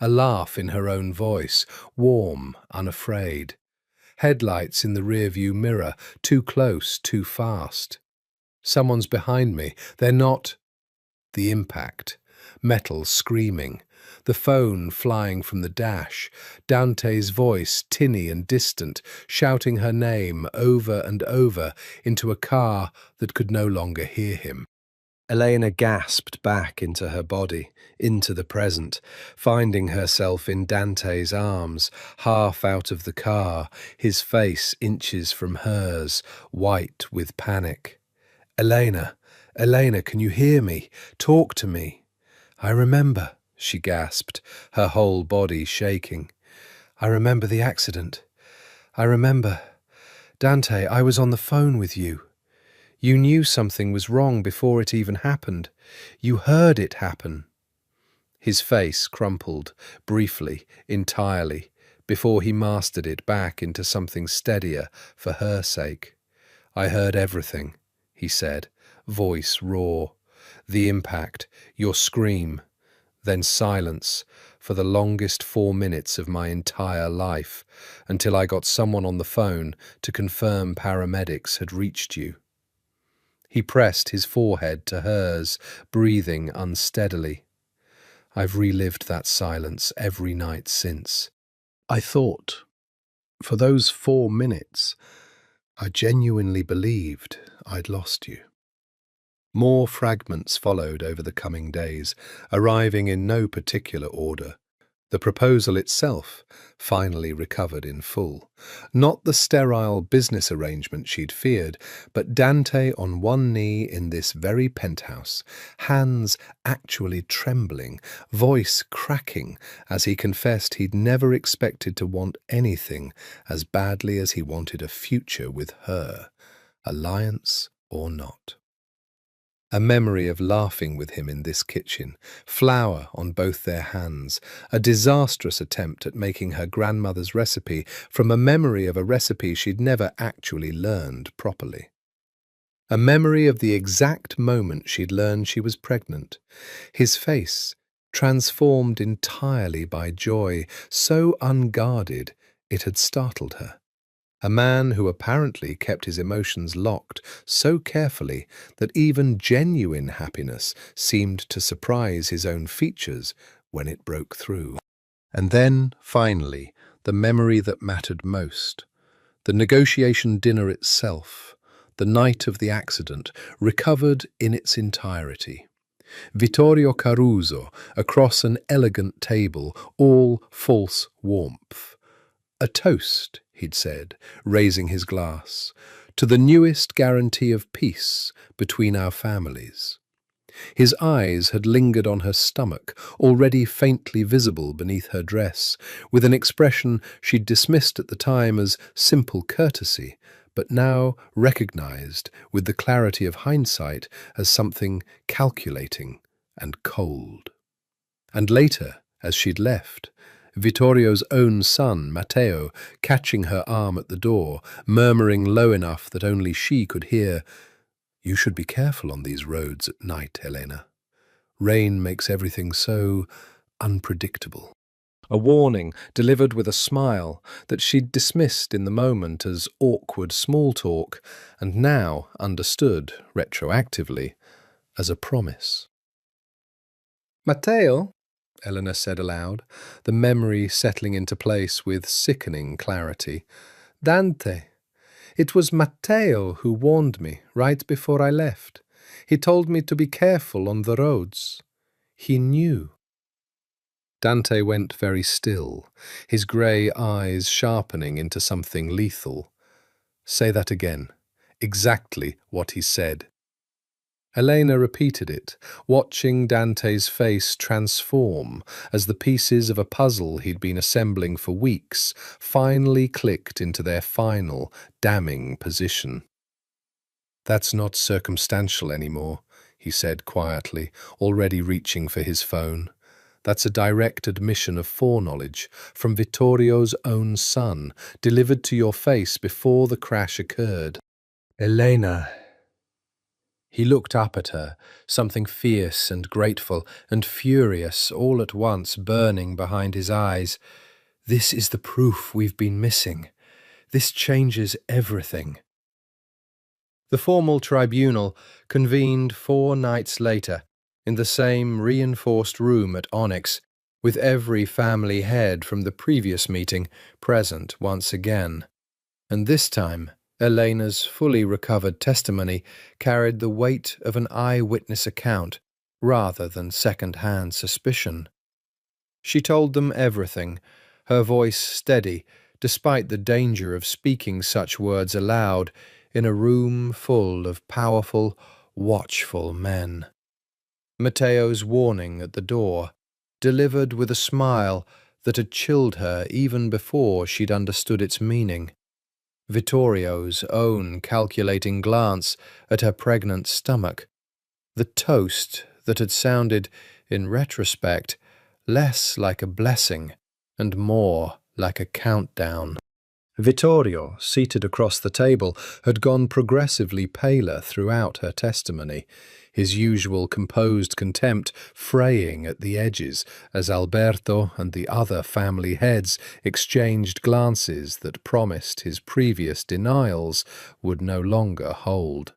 A laugh in her own voice, warm, unafraid. Headlights in the rearview mirror, too close, too fast. "Someone's behind me. They're not—" The impact. Metal screaming. The phone flying from the dash. Dante's voice, tinny and distant, shouting her name over and over into a car that could no longer hear him. Elena gasped back into her body, into the present, finding herself in Dante's arms, half out of the car, his face inches from hers, white with panic. "Elena, Elena, can you hear me? Talk to me." "I remember," she gasped, her whole body shaking. "I remember the accident. I remember. Dante, I was on the phone with you. You knew something was wrong before it even happened. You heard it happen." His face crumpled, briefly, entirely, before he mastered it back into something steadier for her sake. "I heard everything," he said, voice raw. "The impact, your scream." Then silence for the longest 4 minutes of my entire life, until I got someone on the phone to confirm paramedics had reached you. He pressed his forehead to hers, breathing unsteadily. I've relived that silence every night since. I thought, for those 4 minutes, I genuinely believed I'd lost you. More fragments followed over the coming days, arriving in no particular order. The proposal itself finally recovered in full. Not the sterile business arrangement she'd feared, but Dante on one knee in this very penthouse, hands actually trembling, voice cracking as he confessed he'd never expected to want anything as badly as he wanted a future with her, alliance or not. A memory of laughing with him in this kitchen, flour on both their hands, a disastrous attempt at making her grandmother's recipe from a memory of a recipe she'd never actually learned properly. A memory of the exact moment she'd learned she was pregnant. His face, transformed entirely by joy, so unguarded it had startled her. A man who apparently kept his emotions locked so carefully that even genuine happiness seemed to surprise his own features when it broke through. And then, finally, the memory that mattered most. The negotiation dinner itself, the night of the accident, recovered in its entirety. Vittorio Caruso, across an elegant table, all false warmth. "A toast," he'd said, raising his glass, "to the newest guarantee of peace between our families." His eyes had lingered on her stomach, already faintly visible beneath her dress, with an expression she'd dismissed at the time as simple courtesy, but now recognized with the clarity of hindsight as something calculating and cold. And later, as she'd left, Vittorio's own son, Matteo, catching her arm at the door, murmuring low enough that only she could hear, "You should be careful on these roads at night, Elena. Rain makes everything so unpredictable." A warning delivered with a smile that she'd dismissed in the moment as awkward small talk, and now understood, retroactively, as a promise. "Matteo," Elena said aloud, the memory settling into place with sickening clarity. "Dante. It was Matteo who warned me right before I left. He told me to be careful on the roads. He knew." Dante went very still, his grey eyes sharpening into something lethal. "Say that again. Exactly what he said." Elena repeated it, watching Dante's face transform as the pieces of a puzzle he'd been assembling for weeks finally clicked into their final, damning position. "That's not circumstantial anymore," he said quietly, already reaching for his phone. "That's a direct admission of foreknowledge from Vittorio's own son, delivered to your face before the crash occurred." "Elena." He looked up at her, something fierce and grateful and furious all at once burning behind his eyes. "This is the proof we've been missing. This changes everything." The formal tribunal convened 4 nights later, in the same reinforced room at Onyx, with every family head from the previous meeting present once again. And this time, Elena's fully recovered testimony carried the weight of an eyewitness account rather than second-hand suspicion. She told them everything, her voice steady, despite the danger of speaking such words aloud in a room full of powerful, watchful men. Matteo's warning at the door, delivered with a smile that had chilled her even before she'd understood its meaning. Vittorio's own calculating glance at her pregnant stomach. The toast that had sounded, in retrospect, less like a blessing and more like a countdown. Vittorio, seated across the table, had gone progressively paler throughout her testimony, his usual composed contempt fraying at the edges as Alberto and the other family heads exchanged glances that promised his previous denials would no longer hold.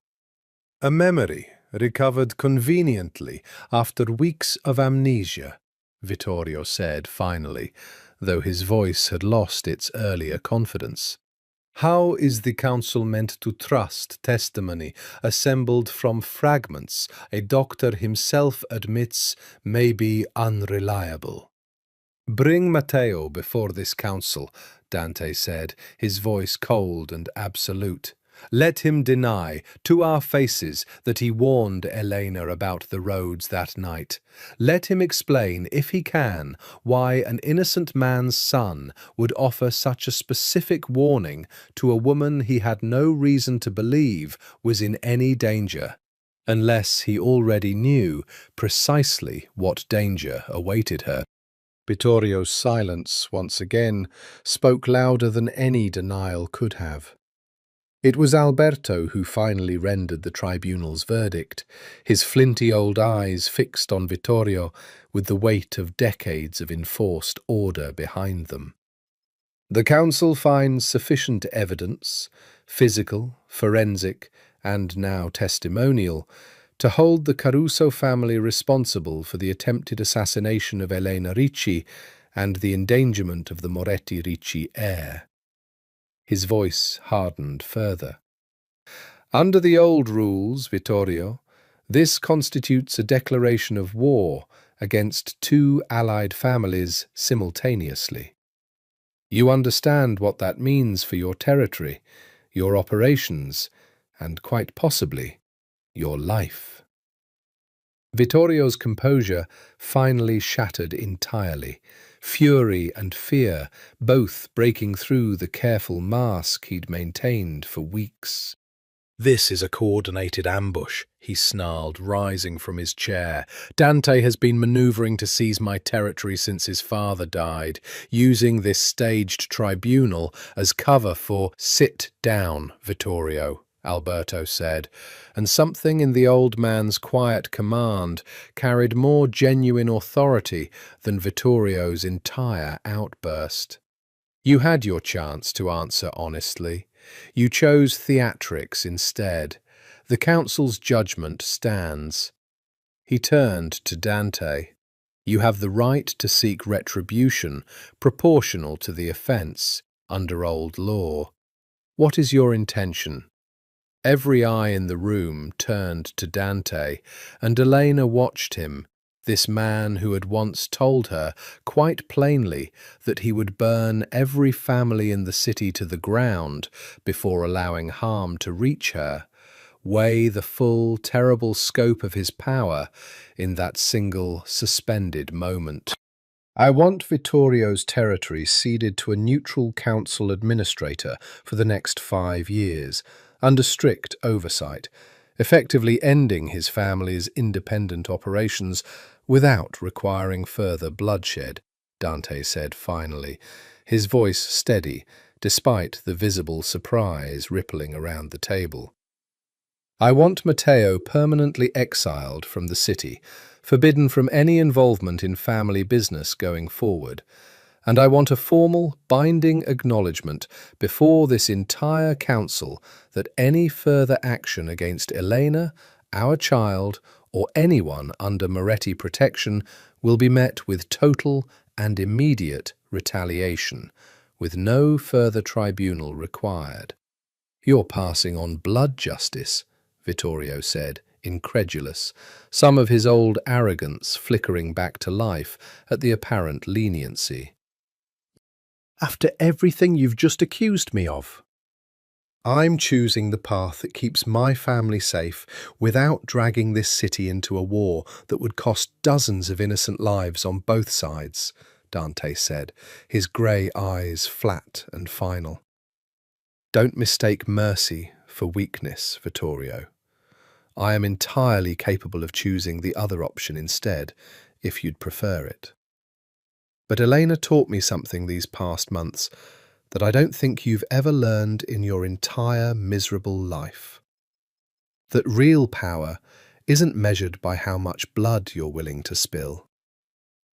"A memory recovered conveniently after weeks of amnesia," Vittorio said finally, though his voice had lost its earlier confidence. "How is the council meant to trust testimony assembled from fragments a doctor himself admits may be unreliable?" "Bring Matteo before this council," Dante said, his voice cold and absolute. "Let him deny, to our faces, that he warned Elena about the roads that night. Let him explain, if he can, why an innocent man's son would offer such a specific warning to a woman he had no reason to believe was in any danger, unless he already knew precisely what danger awaited her." Vittorio's silence, once again, spoke louder than any denial could have. It was Alberto who finally rendered the tribunal's verdict, his flinty old eyes fixed on Vittorio with the weight of decades of enforced order behind them. "The council finds sufficient evidence, physical, forensic, and now testimonial, to hold the Caruso family responsible for the attempted assassination of Elena Ricci and the endangerment of the Moretti-Ricci heir." His voice hardened further. "Under the old rules, Vittorio, this constitutes a declaration of war against 2 allied families simultaneously. You understand what that means for your territory, your operations, and quite possibly your life." Vittorio's composure finally shattered entirely, fury and fear, both breaking through the careful mask he'd maintained for weeks. "This is a coordinated ambush," he snarled, rising from his chair. "Dante has been maneuvering to seize my territory since his father died, using this staged tribunal as cover for—" "Sit down, Vittorio," Alberto said, and something in the old man's quiet command carried more genuine authority than Vittorio's entire outburst. "You had your chance to answer honestly. You chose theatrics instead. The council's judgment stands." He turned to Dante. "You have the right to seek retribution proportional to the offence under old law. What is your intention?" Every eye in the room turned to Dante, and Elena watched him, this man who had once told her quite plainly that he would burn every family in the city to the ground before allowing harm to reach her, weigh the full, terrible scope of his power in that single, suspended moment. "I want Vittorio's territory ceded to a neutral council administrator for the next 5 years, under strict oversight, effectively ending his family's independent operations without requiring further bloodshed," Dante said finally, his voice steady despite the visible surprise rippling around the table. "I want Matteo permanently exiled from the city, forbidden from any involvement in family business going forward, and I want a formal, binding acknowledgement before this entire council that any further action against Elena, our child, or anyone under Moretti protection will be met with total and immediate retaliation, with no further tribunal required." "You're passing on blood justice," Vittorio said, incredulous, some of his old arrogance flickering back to life at the apparent leniency. "After everything you've just accused me of?" "I'm choosing the path that keeps my family safe without dragging this city into a war that would cost dozens of innocent lives on both sides," Dante said, his grey eyes flat and final. "Don't mistake mercy for weakness, Vittorio. I am entirely capable of choosing the other option instead, if you'd prefer it. But Elena taught me something these past months that I don't think you've ever learned in your entire miserable life. That real power isn't measured by how much blood you're willing to spill.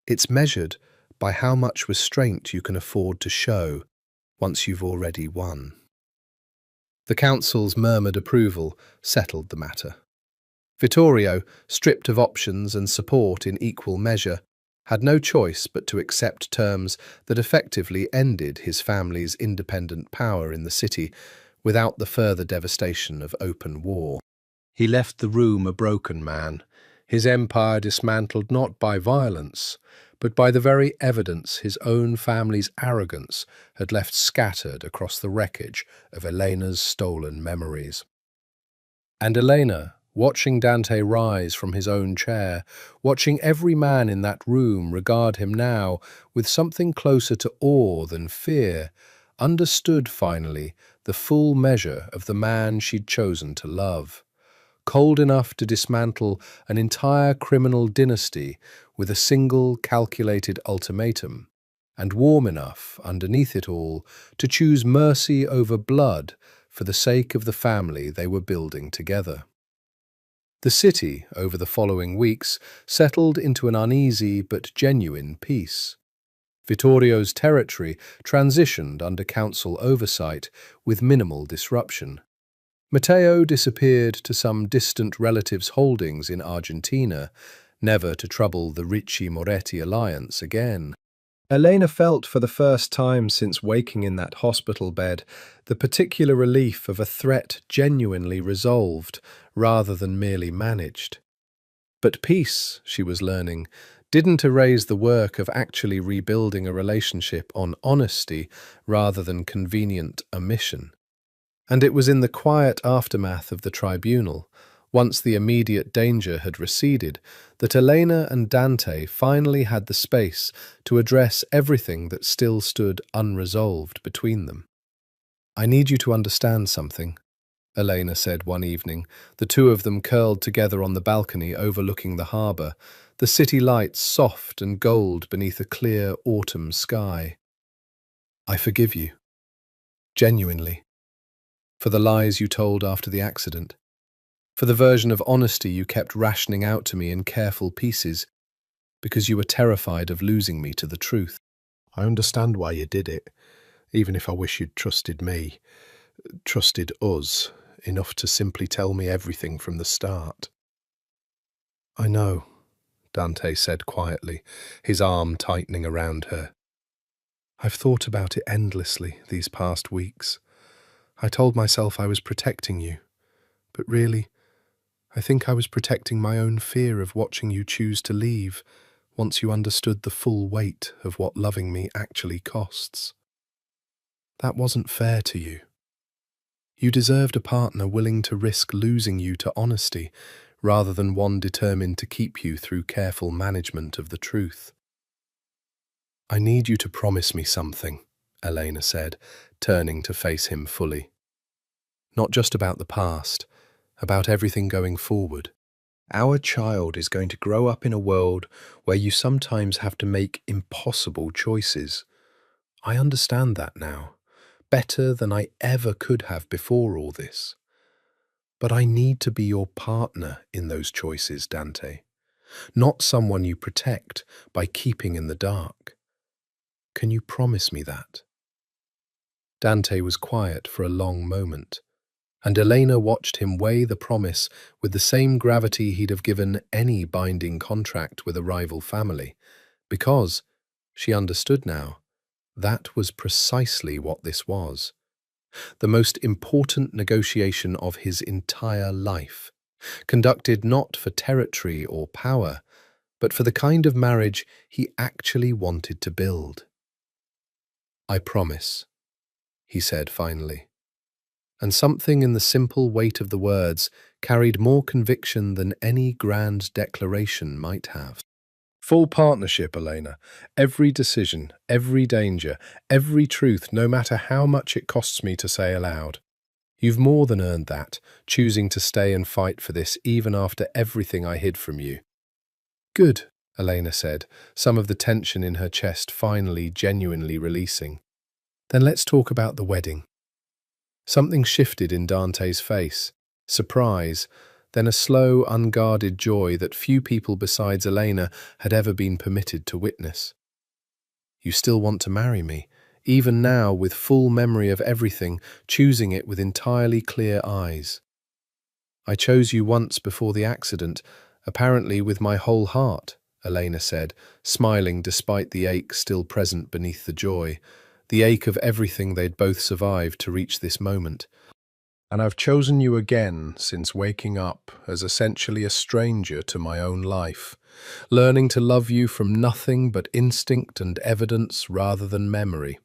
It's measured by how much restraint you can afford to show once you've already won." The council's murmured approval settled the matter. Vittorio, stripped of options and support in equal measure, had no choice but to accept terms that effectively ended his family's independent power in the city without the further devastation of open war. He left the room a broken man, his empire dismantled not by violence, but by the very evidence his own family's arrogance had left scattered across the wreckage of Elena's stolen memories. And Elena, watching Dante rise from his own chair, watching every man in that room regard him now with something closer to awe than fear, understood finally the full measure of the man she'd chosen to love. Cold enough to dismantle an entire criminal dynasty with a single calculated ultimatum, and warm enough, underneath it all, to choose mercy over blood for the sake of the family they were building together. The city, over the following weeks, settled into an uneasy but genuine peace. Vittorio's territory transitioned under council oversight with minimal disruption. Matteo disappeared to some distant relatives' holdings in Argentina, never to trouble the Ricci-Moretti alliance again. Elena felt for the first time since waking in that hospital bed the particular relief of a threat genuinely resolved rather than merely managed. But peace, she was learning, didn't erase the work of actually rebuilding a relationship on honesty rather than convenient omission. And it was in the quiet aftermath of the tribunal, once the immediate danger had receded, that Elena and Dante finally had the space to address everything that still stood unresolved between them. "I need you to understand something," Elena said one evening, the two of them curled together on the balcony overlooking the harbour, the city lights soft and gold beneath a clear autumn sky. "I forgive you, genuinely, for the lies you told after the accident, for the version of honesty you kept rationing out to me in careful pieces, because you were terrified of losing me to the truth. I understand why you did it, even if I wish you'd trusted me, trusted us, enough to simply tell me everything from the start." "I know," Dante said quietly, his arm tightening around her. "I've thought about it endlessly these past weeks. I told myself I was protecting you, but really, I think I was protecting my own fear of watching you choose to leave once you understood the full weight of what loving me actually costs. That wasn't fair to you. You deserved a partner willing to risk losing you to honesty, rather than one determined to keep you through careful management of the truth." "I need you to promise me something," Elena said, turning to face him fully. "Not just about the past, about everything going forward. Our child is going to grow up in a world where you sometimes have to make impossible choices. I understand that now, better than I ever could have before all this. But I need to be your partner in those choices, Dante, not someone you protect by keeping in the dark. Can you promise me that?" Dante was quiet for a long moment, and Elena watched him weigh the promise with the same gravity he'd have given any binding contract with a rival family, because, she understood now, that was precisely what this was. The most important negotiation of his entire life, conducted not for territory or power, but for the kind of marriage he actually wanted to build. "I promise," he said finally, and something in the simple weight of the words carried more conviction than any grand declaration might have. "Full partnership, Elena. Every decision, every danger, every truth, no matter how much it costs me to say aloud. You've more than earned that, choosing to stay and fight for this even after everything I hid from you." "Good," Elena said, some of the tension in her chest finally genuinely releasing. "Then let's talk about the wedding." Something shifted in Dante's face, surprise, then a slow, unguarded joy that few people besides Elena had ever been permitted to witness. "You still want to marry me, even now with full memory of everything, choosing it with entirely clear eyes." "I chose you once before the accident, apparently with my whole heart," Elena said, smiling despite the ache still present beneath the joy, the ache of everything they'd both survived to reach this moment. "And I've chosen you again since waking up as essentially a stranger to my own life, learning to love you from nothing but instinct and evidence rather than memory.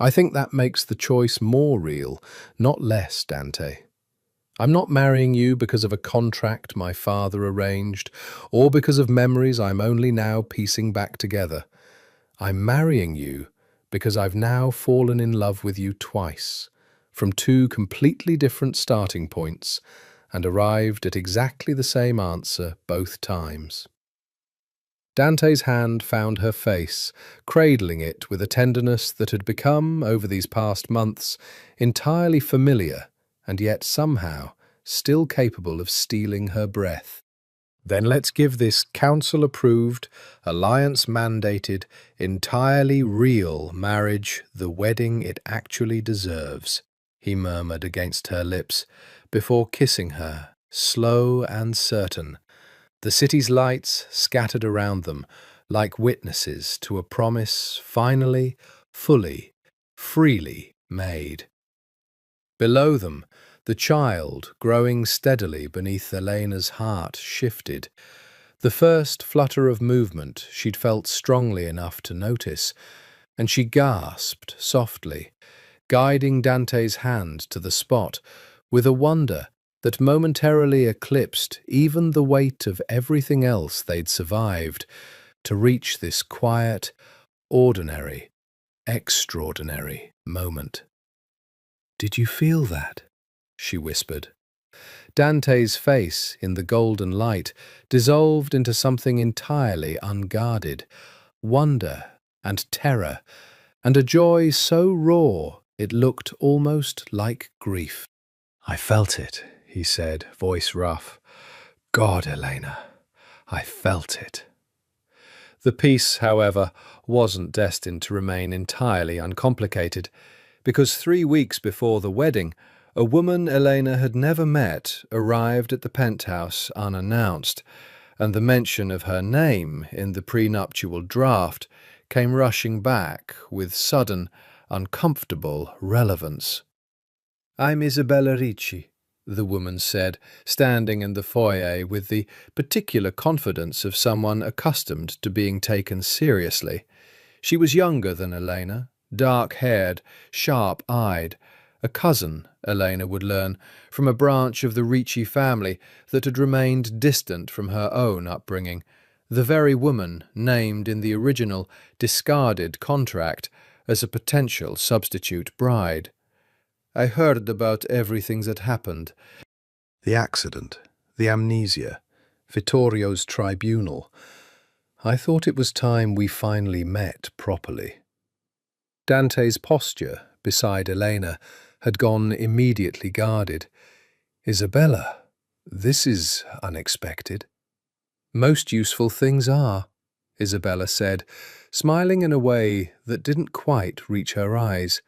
I think that makes the choice more real, not less, Dante. I'm not marrying you because of a contract my father arranged, or because of memories I'm only now piecing back together. I'm marrying you because I've now fallen in love with you twice, from two completely different starting points, and arrived at exactly the same answer both times." Dante's hand found her face, cradling it with a tenderness that had become, over these past months, entirely familiar, and yet somehow still capable of stealing her breath. "Then let's give this council-approved, alliance-mandated, entirely real marriage the wedding it actually deserves," he murmured against her lips, before kissing her, slow and certain, the city's lights scattered around them, like witnesses to a promise finally, fully, freely made. Below them, the child, growing steadily beneath Elena's heart, shifted. The first flutter of movement she'd felt strongly enough to notice, and she gasped softly, guiding Dante's hand to the spot, with a wonder that momentarily eclipsed even the weight of everything else they'd survived to reach this quiet, ordinary, extraordinary moment. "Did you feel that?" she whispered. Dante's face, in the golden light, dissolved into something entirely unguarded, wonder and terror, and a joy so raw it looked almost like grief. "I felt it," he said, voice rough. "God, Elena, I felt it." The piece, however, wasn't destined to remain entirely uncomplicated, because 3 weeks before the wedding, a woman Elena had never met arrived at the penthouse unannounced, and the mention of her name in the prenuptial draft came rushing back with sudden, uncomfortable relevance. "I'm Isabella Ricci," the woman said, standing in the foyer with the particular confidence of someone accustomed to being taken seriously. She was younger than Elena, dark-haired, sharp-eyed, a cousin, Elena would learn, from a branch of the Ricci family that had remained distant from her own upbringing, the very woman named in the original, discarded contract as a potential substitute bride. "I heard about everything that happened. The accident, the amnesia, Vittorio's tribunal. I thought it was time we finally met properly." Dante's posture beside Elena had gone immediately guarded. "Isabella, this is unexpected." "Most useful things are," Isabella said, smiling in a way that didn't quite reach her eyes.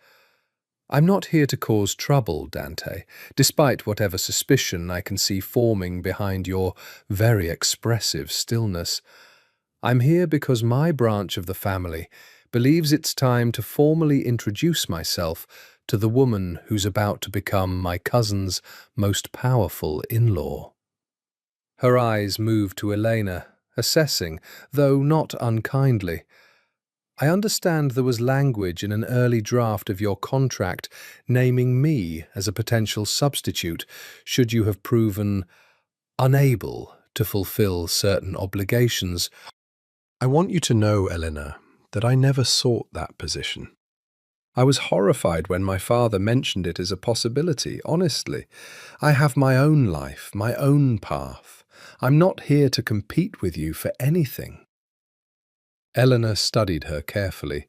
"I'm not here to cause trouble, Dante, despite whatever suspicion I can see forming behind your very expressive stillness. I'm here because my branch of the family believes it's time to formally introduce myself to the woman who's about to become my cousin's most powerful in-law." Her eyes moved to Elena, assessing, though not unkindly. "I understand there was language in an early draft of your contract naming me as a potential substitute should you have proven unable to fulfill certain obligations. I want you to know, Elena, that I never sought that position. I was horrified when my father mentioned it as a possibility, honestly. I have my own life, my own path. I'm not here to compete with you for anything." Eleanor studied her carefully,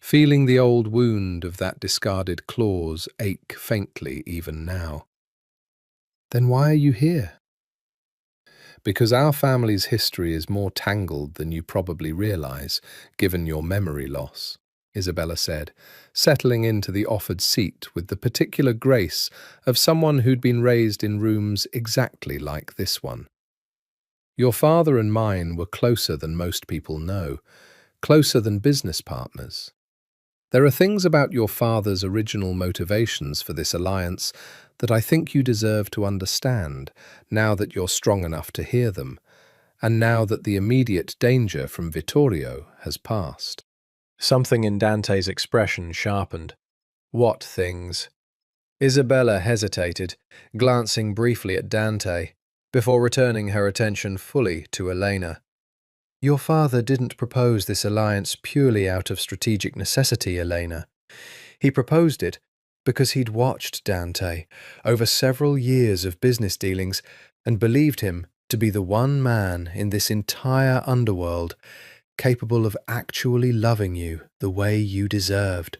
feeling the old wound of that discarded clause ache faintly even now. "Then why are you here?" "Because our family's history is more tangled than you probably realize, given your memory loss," Isabella said, settling into the offered seat with the particular grace of someone who'd been raised in rooms exactly like this one. "Your father and mine were closer than most people know, closer than business partners. There are things about your father's original motivations for this alliance that I think you deserve to understand, now that you're strong enough to hear them, and now that the immediate danger from Vittorio has passed." Something in Dante's expression sharpened. "What things?" Isabella hesitated, glancing briefly at Dante, before returning her attention fully to Elena. "Your father didn't propose this alliance purely out of strategic necessity, Elena. He proposed it because he'd watched Dante over several years of business dealings and believed him to be the one man in this entire underworld capable of actually loving you the way you deserved,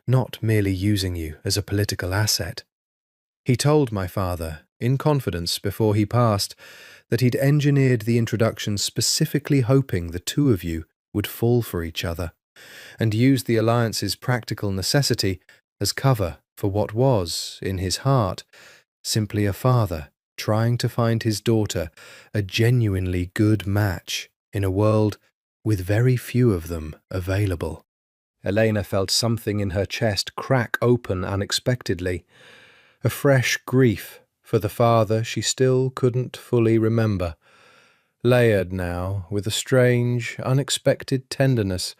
not merely using you as a political asset. He told my father, in confidence before he passed, that he'd engineered the introduction specifically hoping the two of you would fall for each other, and used the alliance's practical necessity as cover for what was, in his heart, simply a father trying to find his daughter a genuinely good match in a world with very few of them available." Elena felt something in her chest crack open unexpectedly, a fresh grief for the father she still couldn't fully remember, layered now with a strange, unexpected tenderness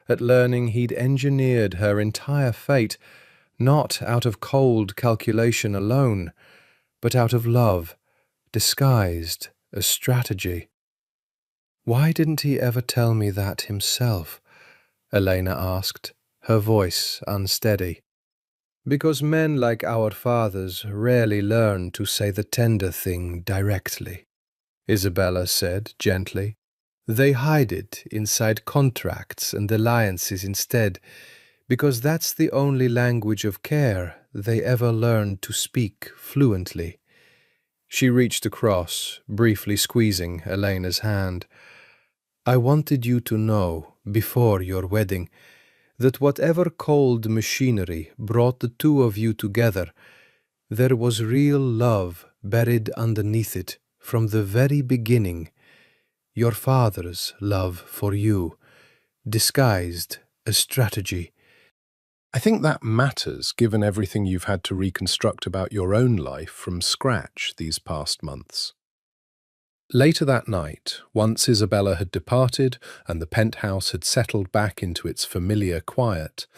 at learning he'd engineered her entire fate not out of cold calculation alone, but out of love, disguised as strategy. Why didn't he ever tell me that himself? Elena asked, her voice unsteady. Because men like our fathers rarely learn to say the tender thing directly, Isabella said gently. They hide it inside contracts and alliances instead, because that's the only language of care they ever learned to speak fluently. She reached across, briefly squeezing Elena's hand. I wanted you to know, before your wedding, that whatever cold machinery brought the two of you together, there was real love buried underneath it from the very beginning. Your father's love for you, disguised as strategy. I think that matters, given everything you've had to reconstruct about your own life from scratch these past months. Later that night, once Isabella had departed and the penthouse had settled back into its familiar quiet,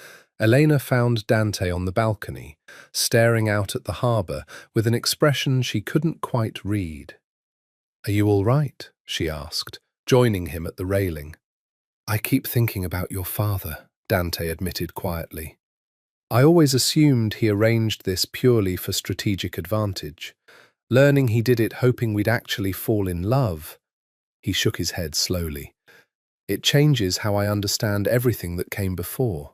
Elena found Dante on the balcony, staring out at the harbour with an expression she couldn't quite read. Are you all right? She asked, joining him at the railing. I keep thinking about your father, Dante admitted quietly. I always assumed he arranged this purely for strategic advantage. Learning he did it hoping we'd actually fall in love. He shook his head slowly. It changes how I understand everything that came before.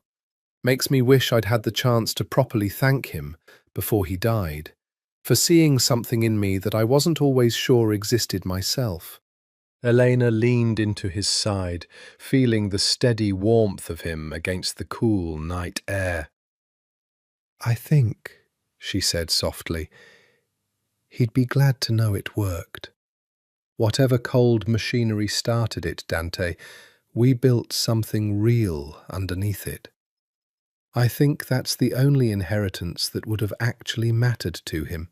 Makes me wish I'd had the chance to properly thank him before he died, for seeing something in me that I wasn't always sure existed myself. Elena leaned into his side, feeling the steady warmth of him against the cool night air. I think, she said softly, he'd be glad to know it worked. Whatever cold machinery started it, Dante, we built something real underneath it. I think that's the only inheritance that would have actually mattered to him.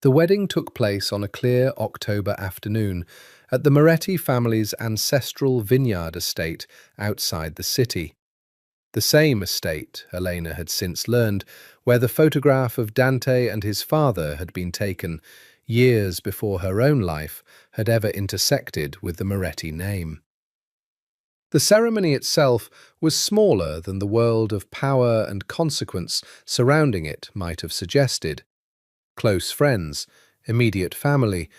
The wedding took place on a clear October afternoon at the Moretti family's ancestral vineyard estate outside the city. The same estate, Elena had since learned, where the photograph of Dante and his father had been taken years before her own life had ever intersected with the Moretti name. The ceremony itself was smaller than the world of power and consequence surrounding it might have suggested. Close friends, immediate family,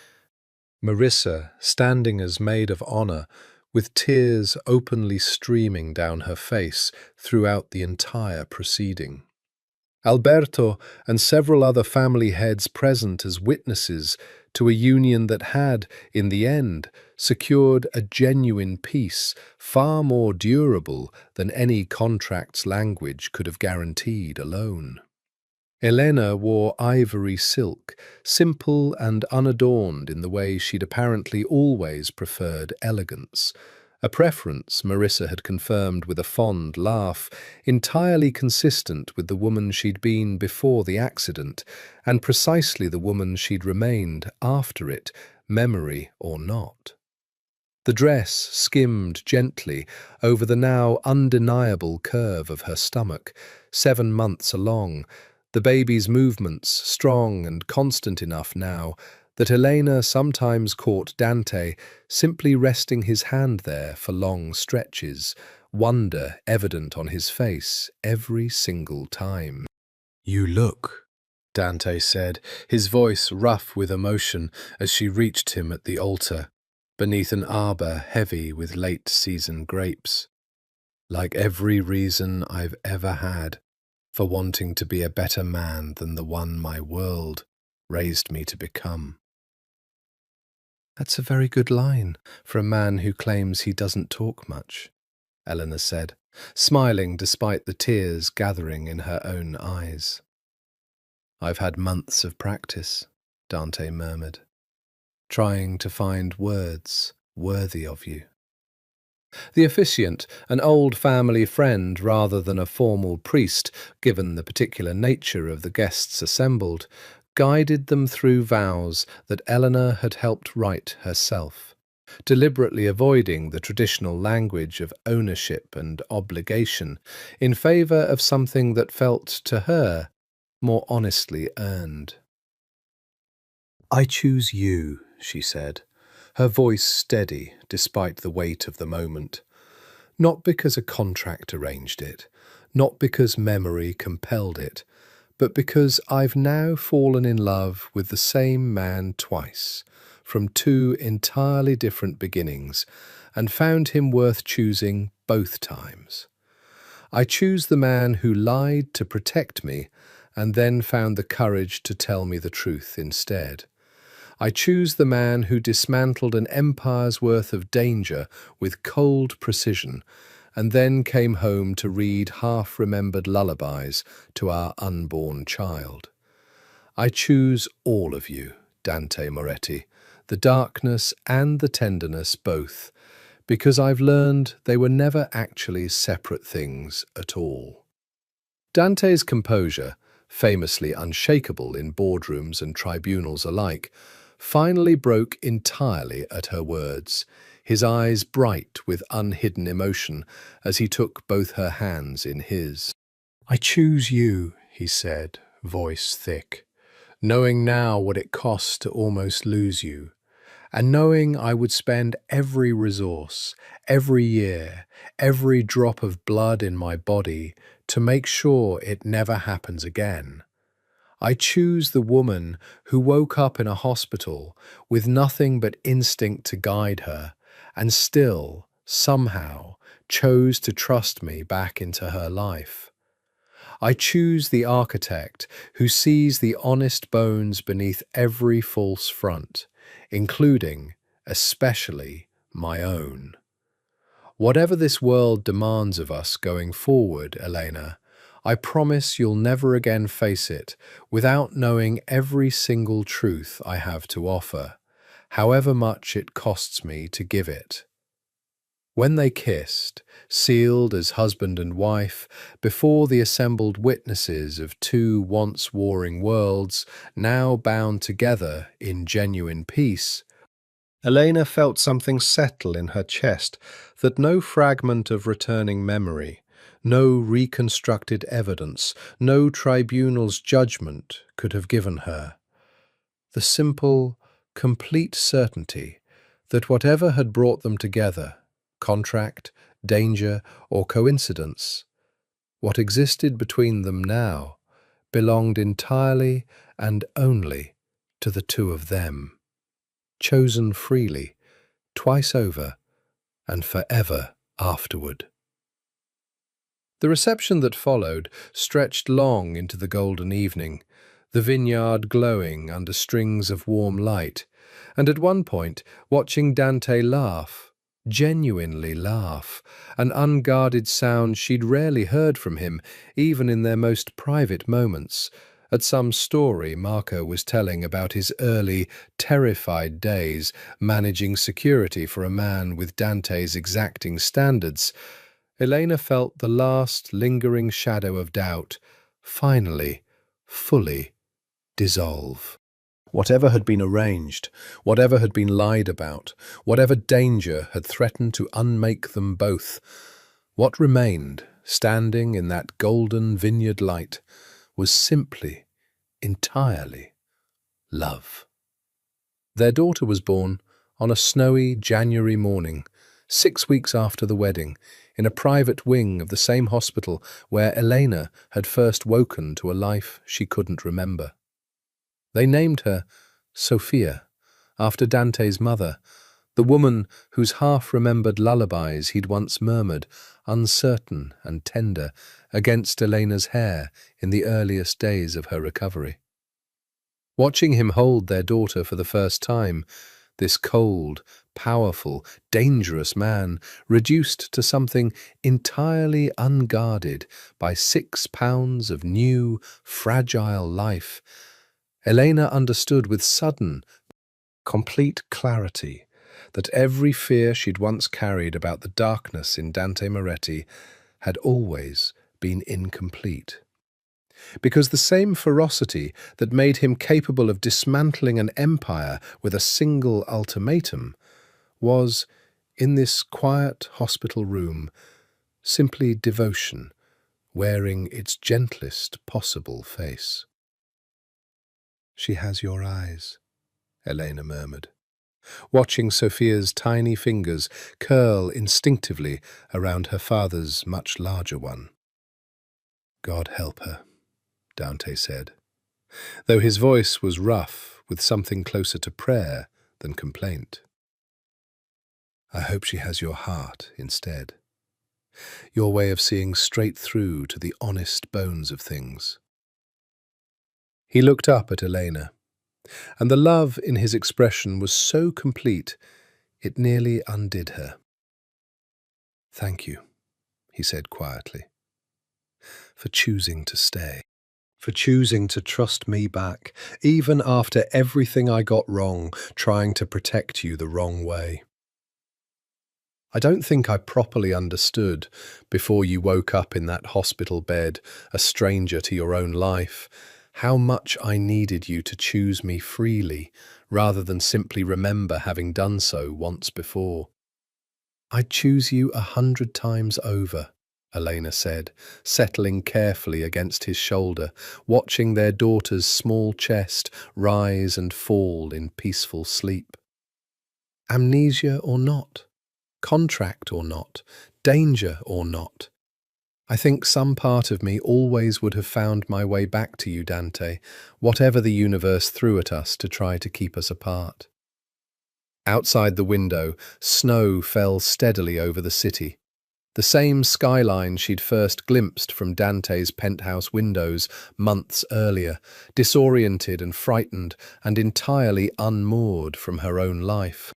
Marissa standing as maid of honor, with tears openly streaming down her face throughout the entire proceeding. Alberto and several other family heads present as witnesses to a union that had, in the end, secured a genuine peace far more durable than any contract's language could have guaranteed alone. Elena wore ivory silk, simple and unadorned in the way she'd apparently always preferred elegance, a preference Marissa had confirmed with a fond laugh, entirely consistent with the woman she'd been before the accident, and precisely the woman she'd remained after it, memory or not. The dress skimmed gently over the now undeniable curve of her stomach, 7 months along, the baby's movements strong and constant enough now that Elena sometimes caught Dante simply resting his hand there for long stretches, wonder evident on his face every single time. You look, Dante said, his voice rough with emotion as she reached him at the altar, beneath an arbor heavy with late-season grapes. Like every reason I've ever had for wanting to be a better man than the one my world raised me to become. That's a very good line for a man who claims he doesn't talk much, Eleanor said, smiling despite the tears gathering in her own eyes. I've had months of practice, Dante murmured, trying to find words worthy of you. The officiant, an old family friend rather than a formal priest, given the particular nature of the guests assembled, guided them through vows that Eleanor had helped write herself, deliberately avoiding the traditional language of ownership and obligation in favour of something that felt, to her, more honestly earned. "I choose you," she said, her voice steady despite the weight of the moment. Not because a contract arranged it, not because memory compelled it, but because I've now fallen in love with the same man twice, from two entirely different beginnings, and found him worth choosing both times. I choose the man who lied to protect me and then found the courage to tell me the truth instead. I choose the man who dismantled an empire's worth of danger with cold precision and then came home to read half-remembered lullabies to our unborn child. I choose all of you, Dante Moretti, the darkness and the tenderness both, because I've learned they were never actually separate things at all. Dante's composure, famously unshakable in boardrooms and tribunals alike, finally broke entirely at her words, his eyes bright with unhidden emotion as he took both her hands in his. "I choose you," he said, voice thick, knowing now what it cost to almost lose you, and knowing I would spend every resource, every year, every drop of blood in my body to make sure it never happens again. I choose the woman who woke up in a hospital with nothing but instinct to guide her and still, somehow, chose to trust me back into her life. I choose the architect who sees the honest bones beneath every false front, including, especially, my own. Whatever this world demands of us going forward, Elena, I promise you'll never again face it without knowing every single truth I have to offer, however much it costs me to give it. When they kissed, sealed as husband and wife, before the assembled witnesses of two once warring worlds, now bound together in genuine peace, Elena felt something settle in her chest that no fragment of returning memory, no reconstructed evidence, no tribunal's judgment could have given her. The simple, complete certainty that whatever had brought them together, contract, danger, or coincidence, what existed between them now belonged entirely and only to the two of them, chosen freely, twice over, and forever afterward. The reception that followed stretched long into the golden evening, the vineyard glowing under strings of warm light, and at one point, watching Dante laugh, genuinely laugh, an unguarded sound she'd rarely heard from him, even in their most private moments, at some story Marco was telling about his early, terrified days managing security for a man with Dante's exacting standards, Elena felt the last lingering shadow of doubt finally, fully dissolve. Whatever had been arranged, whatever had been lied about, whatever danger had threatened to unmake them both, what remained, standing in that golden vineyard light, was simply, entirely, love. Their daughter was born on a snowy January morning, 6 weeks after the wedding, in a private wing of the same hospital where Elena had first woken to a life she couldn't remember. They named her Sophia, after Dante's mother, the woman whose half-remembered lullabies he'd once murmured, uncertain and tender, against Elena's hair in the earliest days of her recovery. Watching him hold their daughter for the first time, this cold, powerful, dangerous man, reduced to something entirely unguarded by 6 pounds of new, fragile life, Elena understood with sudden, complete clarity that every fear she'd once carried about the darkness in Dante Moretti had always been incomplete. Because the same ferocity that made him capable of dismantling an empire with a single ultimatum was, in this quiet hospital room, simply devotion, wearing its gentlest possible face. "She has your eyes," Elena murmured, watching Sophia's tiny fingers curl instinctively around her father's much larger one. God help her, Dante said, though his voice was rough with something closer to prayer than complaint. I hope she has your heart instead, your way of seeing straight through to the honest bones of things. He looked up at Elena, and the love in his expression was so complete it nearly undid her. Thank you, he said quietly, for choosing to stay, for choosing to trust me back, even after everything I got wrong, trying to protect you the wrong way. I don't think I properly understood, before you woke up in that hospital bed, a stranger to your own life, how much I needed you to choose me freely, rather than simply remember having done so once before. I'd choose you 100 times over, Elena said, settling carefully against his shoulder, watching their daughter's small chest rise and fall in peaceful sleep. Amnesia or not, contract or not, danger or not, I think some part of me always would have found my way back to you, Dante, whatever the universe threw at us to try to keep us apart. Outside the window, snow fell steadily over the city, the same skyline she'd first glimpsed from Dante's penthouse windows months earlier, disoriented and frightened and entirely unmoored from her own life.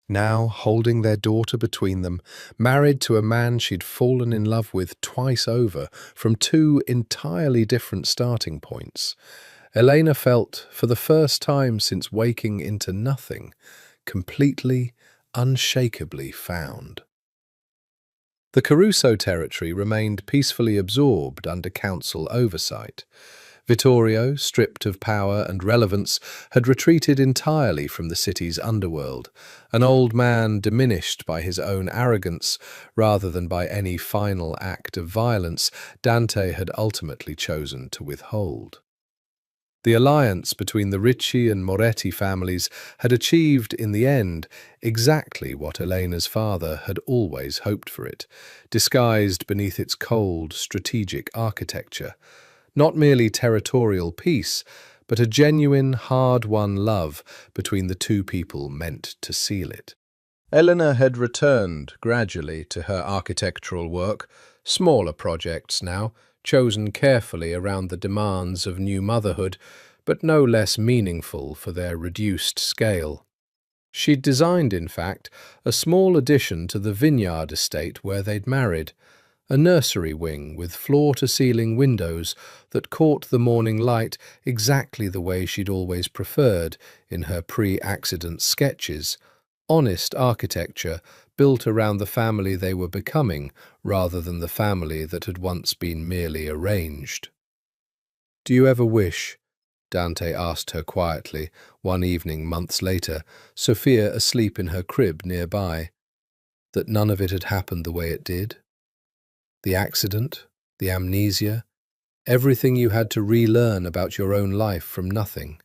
Now, holding their daughter between them, married to a man she'd fallen in love with twice over from two entirely different starting points, Elena felt, for the first time since waking into nothing, completely, unshakably found. The Caruso territory remained peacefully absorbed under council oversight. Vittorio, stripped of power and relevance, had retreated entirely from the city's underworld, an old man diminished by his own arrogance rather than by any final act of violence Dante had ultimately chosen to withhold. The alliance between the Ricci and Moretti families had achieved, in the end, exactly what Elena's father had always hoped for it, disguised beneath its cold, strategic architecture. Not merely territorial peace, but a genuine, hard-won love between the two people meant to seal it. Elena had returned gradually to her architectural work, smaller projects now, chosen carefully around the demands of new motherhood, but no less meaningful for their reduced scale. She'd designed, in fact, a small addition to the vineyard estate where they'd married, a nursery wing with floor-to-ceiling windows that caught the morning light exactly the way she'd always preferred in her pre-accident sketches, honest architecture built around the family they were becoming rather than the family that had once been merely arranged. "Do you ever wish," Dante asked her quietly, one evening months later, Sophia asleep in her crib nearby, "that none of it had happened the way it did? The accident, the amnesia, everything you had to relearn about your own life from nothing?"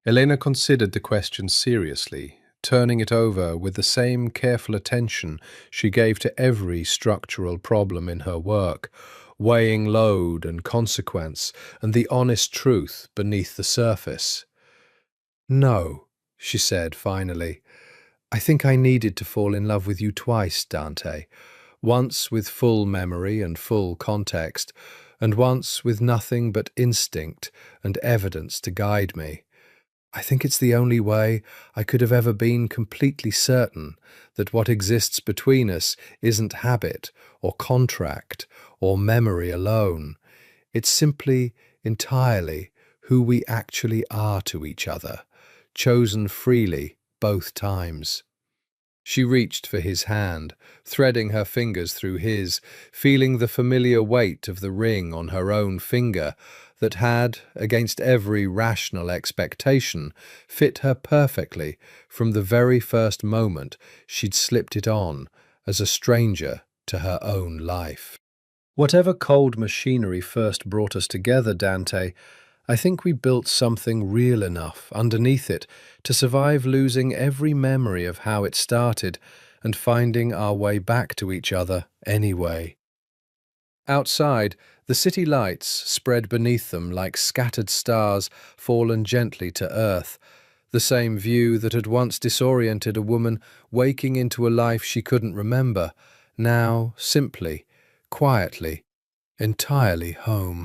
Elena considered the question seriously, turning it over with the same careful attention she gave to every structural problem in her work, weighing load and consequence and the honest truth beneath the surface. "No," she said finally. "I think I needed to fall in love with you twice, Dante. Once with full memory and full context, and once with nothing but instinct and evidence to guide me. I think it's the only way I could have ever been completely certain that what exists between us isn't habit or contract or memory alone. It's simply, entirely, who we actually are to each other, chosen freely both times." She reached for his hand, threading her fingers through his, feeling the familiar weight of the ring on her own finger that had, against every rational expectation, fit her perfectly from the very first moment she'd slipped it on as a stranger to her own life. "Whatever cold machinery first brought us together, Dante, I think we built something real enough underneath it to survive losing every memory of how it started and finding our way back to each other anyway. Outside, the city lights spread beneath them like scattered stars fallen gently to earth, the same view that had once disoriented a woman waking into a life she couldn't remember, now simply, quietly, entirely home.